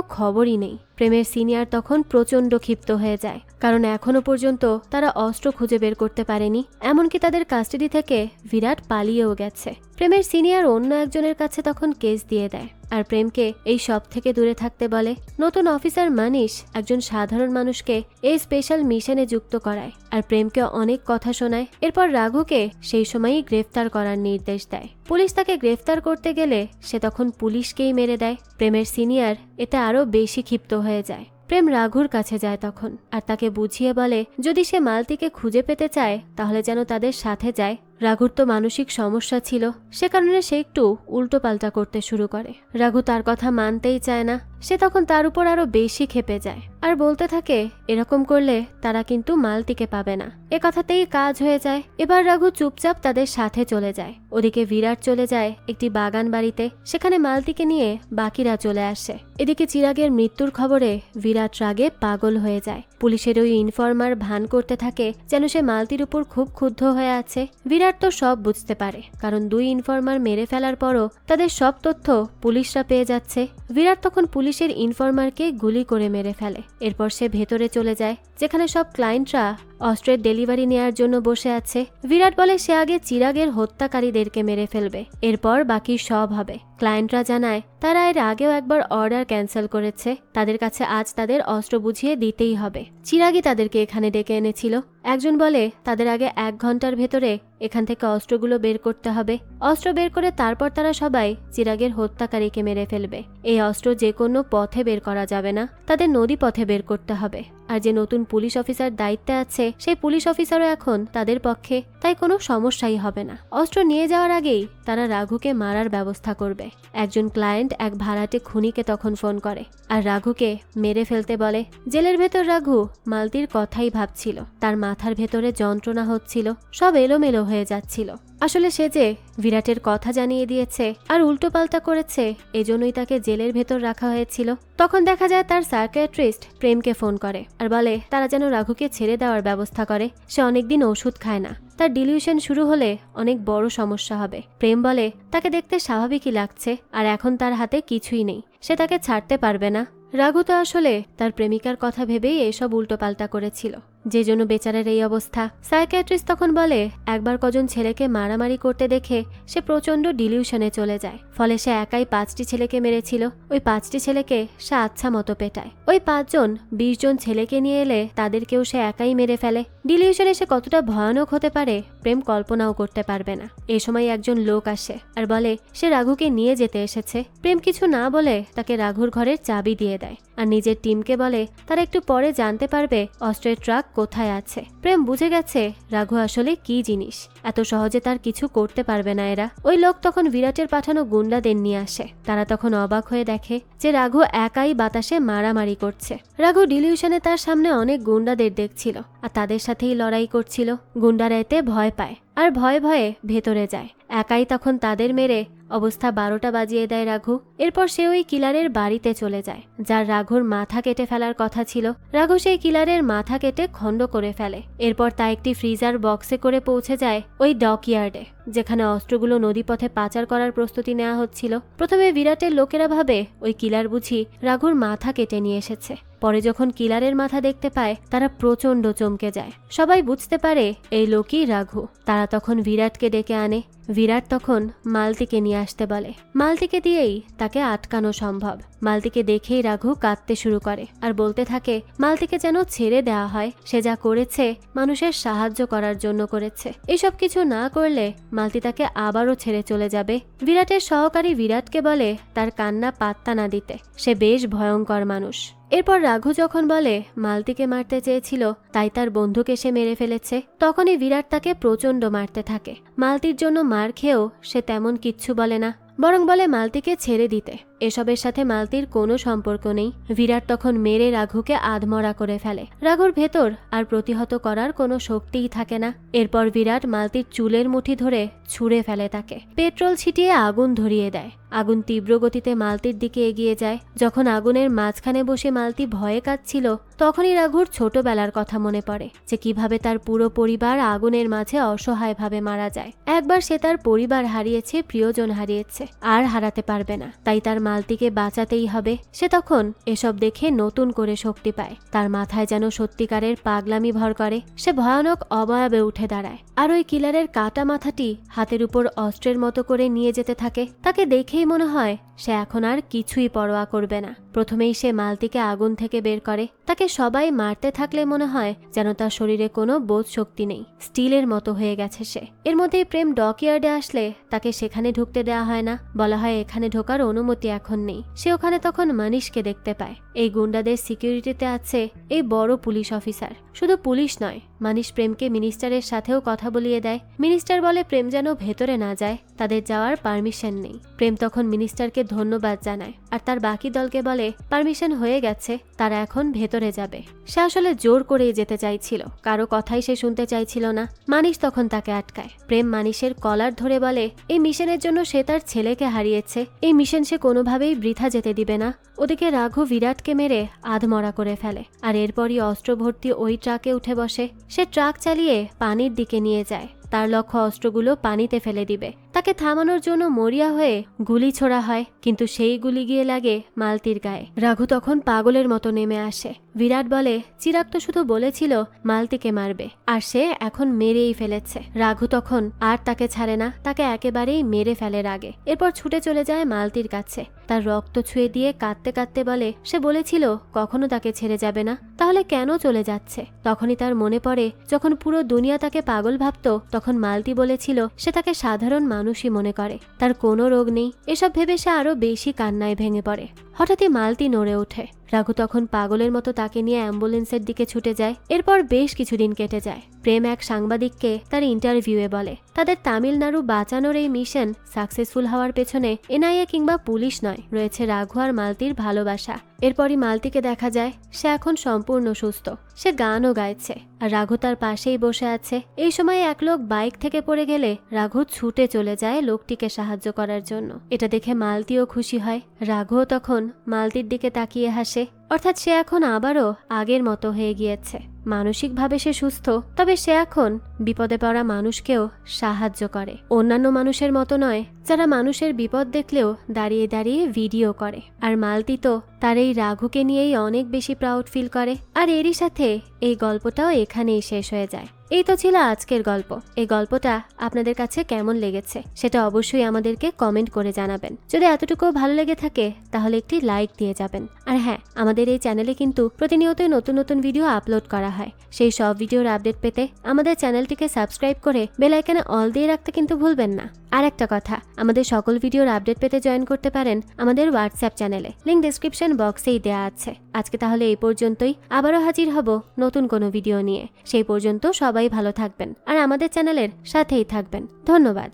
খবরই নেই। প্রেমের সিনিয়র তখন প্রচন্ড ক্ষিপ্ত হয়ে যায়, কারণ এখনো পর্যন্ত তারা অস্ত্র খুঁজে বের করতে পারেনি। এমনকি তাদের কাস্টাডি থেকে বিরাট পালিয়েও গেছে। প্রেমের সিনিয়র অন্য একজনের কাছে তখন কেস দিয়ে দেয় আর প্রেমকে এই সব থেকে দূরে থাকতে বলে। নতুন অফিসার মানিশ একজন সাধারণ মানুষকে এই স্পেশাল মিশনে যুক্ত করায় আর প্রেমকে অনেক কথা শোনায়। এরপর রাঘুকে সেই সময়ই গ্রেফতার করার নির্দেশ দেয়। পুলিশ তাকে গ্রেফতার করতে গেলে সে তখন পুলিশকেই মেরে দেয়। প্রেমের সিনিয়র এতে আরো বেশি ক্ষিপ্ত হয়ে যায়। প্রেম রাঘুর কাছে যায় তখন আর তাকে বুঝিয়ে বলে যদি সে মালতিকে খুঁজে পেতে চায় তাহলে যেন তাদের সাথে যায়। রাঘুর তো মানসিক সমস্যা ছিল, সে কারণে সে একটু উল্টো পাল্টা করতে শুরু করে। রাঘু তার কথা মানতেই চায় না। সে তখন তার উপর আরো বেশি ক্ষেপে যায় আর বলতে থাকে এরকম করলে তারা কিন্তু মালতিকে পাবে না। এ কথাতেই কাজ হয়ে যায়। এবার রাঘু চুপচাপ তাদের সাথে চলে যায়। ওদিকে বিরাট চলে যায় একটি বাগান বাড়িতে, সেখানে মালতিকে নিয়ে বাকিরা চলে আসে। এদিকে চিরাগের মৃত্যুর খবরে বিরাট রাগে পাগল হয়ে যায়। পুলিশের ওই ইনফর্মার ভান করতে থাকে যেন সে মালতির উপর খুব ক্ষুব্ধ হয়ে আছে। বিরাট তো সব বুঝতে পারে, কারণ 2 ইনফর্মার মেরে ফেলার পরও তাদের সব তথ্য পুলিশরা পেয়ে যাচ্ছে। বিরাট তখন পুলিশের ইনফর্মারকে গুলি করে মেরে ফেলে। এরপর সে ভেতরে চলে যায়, যেখানে সব ক্লায়েন্টরা অস্ত্রের ডেলিভারি নেয়ার জন্য বসে আছে। বিরাট বলে সে আগে চিরাগের হত্যাকারীদেরকে মেরে ফেলবে, এরপর বাকি সব হবে। ক্লায়েন্টরা জানায় তারা এর আগেও একবার অর্ডার ক্যান্সেল করেছে, তাদের কাছে আজ তাদের অস্ত্র বুঝিয়ে দিতেই হবে। চিরাগই তাদেরকে এখানে ডেকে এনেছিল। একজন বলে তাদের আগে 1 ঘন্টার ভেতরে এখান থেকে অস্ত্রগুলো বের করতে হবে। অস্ত্র বের করে তারপর তারা সবাই চিরাগের হত্যাকারীকে মেরে ফেলবে। এই অস্ত্র যে কোনো পথে বের করা যাবে না, তাদের নদী পথে বের করতে হবে। আর যে নতুন পুলিশ অফিসার দায়িত্বে আছে সেই পুলিশ অফিসারও এখন তাদের পক্ষে, তাই কোনো সমস্যাই হবে না। অস্ত্র নিয়ে যাওয়ার আগেই তারা রাঘুকে মারার ব্যবস্থা করবে। একজন ক্লায়েন্ট এক ভাড়াটে খুনিকে তখন ফোন করে আর রাঘুকে মেরে ফেলতে বলে। জেলের ভেতর রাঘু মালতির কথাই ভাবছিল। তার মাথার ভেতরে যন্ত্রণা হচ্ছিল, সব এলোমেলো হয়ে যাচ্ছিল। আসলে সে যে বিরাটের কথা জানিয়ে দিয়েছে আর উল্টোপাল্টা করেছে, এজন্যই তাকে জেলের ভেতর রাখা হয়েছিল। তখন দেখা যায় তার সাইকিয়াট্রিস্ট প্রেমকে ফোন করে আর বলে তারা যেন রাঘুকে ছেড়ে দেওয়ার ব্যবস্থা করে। সে অনেকদিন ওষুধ খায় না, তার ডিলিউশন শুরু হলে অনেক বড় সমস্যা হবে। প্রেম বলে তাকে দেখতে স্বাভাবিকই লাগছে আর এখন তার হাতে কিছুই নেই, সে তাকে ছাড়তে পারবে না। রাঘু তো আসলে তার প্রেমিকার কথা ভেবেই এসব উল্টোপাল্টা করেছিল, যে জন্য বেচারের এই অবস্থা। সাইকিয়াট্রিস্ট তখন বলে একবার কজন ছেলেকে মারামারি করতে দেখে সে প্রচন্ড ডিলিউশনে চলে যায়। ফলে সে একাই 5টি ছেলেকে মেরেছিল। ওই 5টি ছেলেকে সে আচ্ছা মতো পেটায়। ওই 5 জন 20 জন ছেলেকে নিয়ে এলে তাদেরকেও সে একাই মেরে ফেলে। ডিলিউশনে সে কতটা ভয়ানক হতে পারে প্রেম কল্পনাও করতে পারবে না। এ সময় একজন লোক আসে আর বলে সে রাঘুকে নিয়ে যেতে এসেছে। প্রেম কিছু না বলে তাকে রাঘুর ঘরের চাবি দিয়ে দেয় আর নিজের টিমকে বলে তারা একটু পরে জানতে পারবে অস্ত্রের ট্রাক কোথায় আছে। প্রেম বুঝে গেছে রাঘু আসলে কি জিনিস, এত সহজে তার কিছু করতে পারবে না এরা। ওই লোক তখন বিরাটের পাঠানো গুন্ডাদের নিয়ে আসে। তারা তখন অবাক হয়ে দেখে যে রাঘু একাই বাতাসে মারামারি করছে। রাঘু ডিলিউশনে তার সামনে অনেক গুন্ডাদের দেখছিল আর তাদের সাথেই লড়াই করছিল। গুন্ডারা এতে ভয় পায় আর ভয়ে ভয়ে ভেতরে যায়। একাই তখন তাদের মেরে অবস্থা 12টা বাজিয়ে দেয় রাঘু। এরপর সে ওই কিলারের বাড়িতে চলে যায়, যার রাঘুর মাথা কেটে ফেলার কথা ছিল। রাঘু সেই কিলারের মাথা কেটে খণ্ড করে ফেলে। এরপর তা একটি ফ্রিজার বক্সে করে পৌঁছে যায় ওই ডকইয়ার্ডে, যেখানে অস্ত্রগুলো নদীপথে পাচার করার প্রস্তুতি নেওয়া হচ্ছিল। প্রথমে বিরাটের লোকেরা ভাবে ওই কিলার বুঝি রাঘুর মাথা কেটে নিয়ে এসেছে। পরে যখন কিলারের মাথা দেখতে পায় তারা প্রচণ্ড চমকে যায়। সবাই বুঝতে পারে এই লোকই রাঘু। তারা তখন বিরাটকে ডেকে আনে। বিরাট তখন মালতীকে নিয়ে আসতে বলে। মালতীকে দিয়েই তাকে আটকানো সম্ভব। মালতীকে দেখেই রাঘু কাঁদতে শুরু করে আর বলতে থাকে মালতীকে যেন ছেড়ে দেওয়া হয়। সে যা করেছে মানুষের সাহায্য করার জন্য করেছে। এসব কিছু না করলে মালতী তাকে আবারও ছেড়ে চলে যাবে। বিরাটের সহকারী বিরাটকে বলে তার কান্না পাত্তা না দিতে, সে বেশ ভয়ঙ্কর মানুষ। এরপর রাঘু যখন বলে মালতীকে মারতে চেয়েছিল তাই তার বন্ধুকে সে মেরে ফেলেছে, তখনই বিরাট তাকে প্রচণ্ড মারতে থাকে। মালতীর জন্য মার খেয়েও সে তেমন কিচ্ছু বলে না, বরং বলে মালতীকে ছেড়ে দিতে। এসবের সাথে মালতীর কোনো সম্পর্ক নেই। বিরাট তখন মেরে রাঘুকে আধমরা করে ফেলে। রাঘুর ভেতর আর প্রতিহত করার কোনো শক্তিই থাকে না। এরপর বিরাট মালতীর চুলের মুঠি ধরে ছুঁড়ে ফেলে তাকে। পেট্রোল ছিটিয়ে আগুন ধরিয়ে দেয়। আগুন তীব্র গতিতে মালতীর দিকে এগিয়ে যায়। যখন আগুনের মাঝখানে বসে মালতী ভয়ে কাঁদছিল, তখনই রাঘুর ছোটবেলার কথা মনে পড়ে, যে কিভাবে তার পুরো পরিবার আগুনের মাঝে অসহায়ভাবে মারা যায়। একবার সে তার পরিবার হারিয়েছে, প্রিয়জন হারিয়েছে, আর হারাতে পারবে না। তাই তার মালতীকে বাঁচাতেই হবে। সে তখন এসব দেখে নতুন করে শক্তি পায়। তার মাথায় যেন সত্যিকারের পাগলামি ভর করে। সে ভয়ানক অবয়বে উঠে দাঁড়ায় আর ওই কিলারের কাটা মাথাটি হাতের উপর অস্ত্রের মতো করে নিয়ে যেতে থাকে। তাকে দেখেই মনে হয় সে এখন আর কিছুই পরোয়া করবে না। প্রথমেই সে মালতীকে আগুন থেকে বের করে। তাকে সবাই মারতে থাকলে মনে হয় যেন তার শরীরে কোনো বোধ শক্তি নেই, স্টিলের মতো হয়ে গেছে সে। এর মধ্যেই প্রেম ডকইয়ার্ডে আসলে তাকে সেখানে ঢুকতে দেওয়া হয় না। বলা হয় এখানে ঢোকার অনুমতি এখন নেই। সে ওখানে তখন মানিশকে দেখতে পায়। এই গুন্ডাদের সিকিউরিটিতে আছে এই বড় পুলিশ অফিসার। শুধু পুলিশ নয়, মানিশ প্রেমকে মিনিস্টারের সাথেও কথা বলিয়ে দেয়। মিনিস্টার বলে প্রেম যেন ভেতরে না যায়, তাদের যাওয়ার পারমিশন নেই। প্রেম তখন মিনিস্টারকে ধন্যবাদ জানায় আর তার বাকি দলকে বলে পারমিশন হয়ে গেছে, তারা এখন ভেতরে যাবে। সে আসলে জোর করেই যেতে চাইছিল, কারো কথাই সে শুনতে চাইছিল না। মানিশ তখন তাকে আটকায়। প্রেম মানিশের কলার ধরে বলে এই মিশনের জন্য সে তার ছেলেকে হারিয়েছে, এই মিশন সে কোনোভাবেই বৃথা যেতে দিবে না। ওদিকে রাঘু বিরাটকে মেরে আধমরা করে ফেলে আর এরপরই অস্ত্র ভর্তি ওই ট্রাকে উঠে বসে। সে ট্রাক চালিয়ে পানির দিকে নিয়ে যায়। তার লক্ষ্য অস্ত্রগুলো পানিতে ফেলে দিবে। তাকে থামানোর জন্য মরিয়া হয়ে গুলি ছোড়া হয়, কিন্তু সেই গুলি গিয়ে লাগে মালতীর গায়ে। রাঘু তখন পাগলের মতো নেমে আসে। বিরাট বলে চিরাগ তো শুধু বলেছিল মালতীকে মারবে, আর সে এখন মেরেই ফেলেছে। রাঘু তখন আর তাকে ছাড়ে না, তাকে একেবারেই মেরে ফেলে রাগে। এরপর ছুটে চলে যায় মালতীর কাছে। তার রক্ত ছুঁয়ে দিয়ে কাঁদতে কাঁদতে বলে সে বলেছিল কখনো তাকে ছেড়ে যাবে না, তাহলে কেন চলে যাচ্ছে? তখনই তার মনে পড়ে যখন পুরো দুনিয়া তাকে পাগল ভাবত, তখন মালতী বলেছিল সে তাকে সাধারণ মানুষই মনে করে, তার কোনো রোগ নেই। এসব ভেবে সে আরো বেশি কান্নায় ভেঙে পড়ে। হঠাৎই মালতী নড়ে ওঠে। রাঘু তখন পাগলের মতো তাকে নিয়ে অ্যাম্বুলেন্সের দিকে ছুটে যায়। এরপর বেশ কিছুদিন কেটে যায়। প্রেম এক সাংবাদিককে তার ইন্টারভিউয়ে বলে তাদের তামিলনাড়ু বাঁচানোর এই মিশন সাকসেসফুল হওয়ার পেছনে এনআইএ কিংবা পুলিশ নয়, রয়েছে রাঘু আর মালতীর ভালোবাসা। এরপরই মালতীকে দেখা যায় সে এখন সম্পূর্ণ সুস্থ। সে গানও গাইছে আর রাঘু তার পাশেই বসে আছে। এই সময় এক লোক বাইক থেকে পড়ে গেলে রাঘু ছুটে চলে যায় লোকটিকে সাহায্য করার জন্য। এটা দেখে মালতীও খুশি হয়। রাঘুও তখন মালতীর দিকে তাকিয়ে হাসে। অর্থাৎ সে এখন আবারও আগের মতো হয়ে গিয়েছে। মানসিকভাবে সে সুস্থ, তবে সে এখন বিপদে পড়া মানুষকেও সাহায্য করে। অন্যান্য মানুষের মতো নয় যারা মানুষের বিপদ দেখলেও দাঁড়িয়ে দাঁড়িয়ে ভিডিও করে। আর মালতী তো তার এই রাঘুকে নিয়েই অনেক বেশি প্রাউড ফিল করে। আর এরই সাথে এই গল্পটাও এখানেই শেষ হয়ে যায়। এই তো ছিল আজকের গল্প। এই গল্পটা আপনাদের কাছে কেমন লেগেছে সেটা অবশ্যই আমাদেরকে কমেন্ট করে জানাবেন। যদি এতটুকু ভালো লেগে থাকে তাহলে একটি লাইক দিয়ে যাবেন। আর হ্যাঁ, আমাদের এই চ্যানেলে কিন্তু প্রতিনিয়তই নতুন নতুন ভিডিও আপলোড করা হয়। সেই সব ভিডিওর আপডেট পেতে আমাদের চ্যানেলটিকে সাবস্ক্রাইব করে বেল আইকনে অল দিয়ে রাখতে কিন্তু ভুলবেন না। আর একটা কথা, আমাদের সকল ভিডিওর আপডেট পেতে জয়েন করতে পারেন আমাদের হোয়াটসঅ্যাপ চ্যানেলে, লিংক ডেসক্রিপশন বক্সেই দেওয়া আছে। আজকে তাহলে এই পর্যন্তই, আবারও হাজির হব নতুন কোনো ভিডিও নিয়ে। সেই পর্যন্ত সবাই ভালো থাকবেন আর আমাদের চ্যানেলের সাথেই থাকবেন। ধন্যবাদ।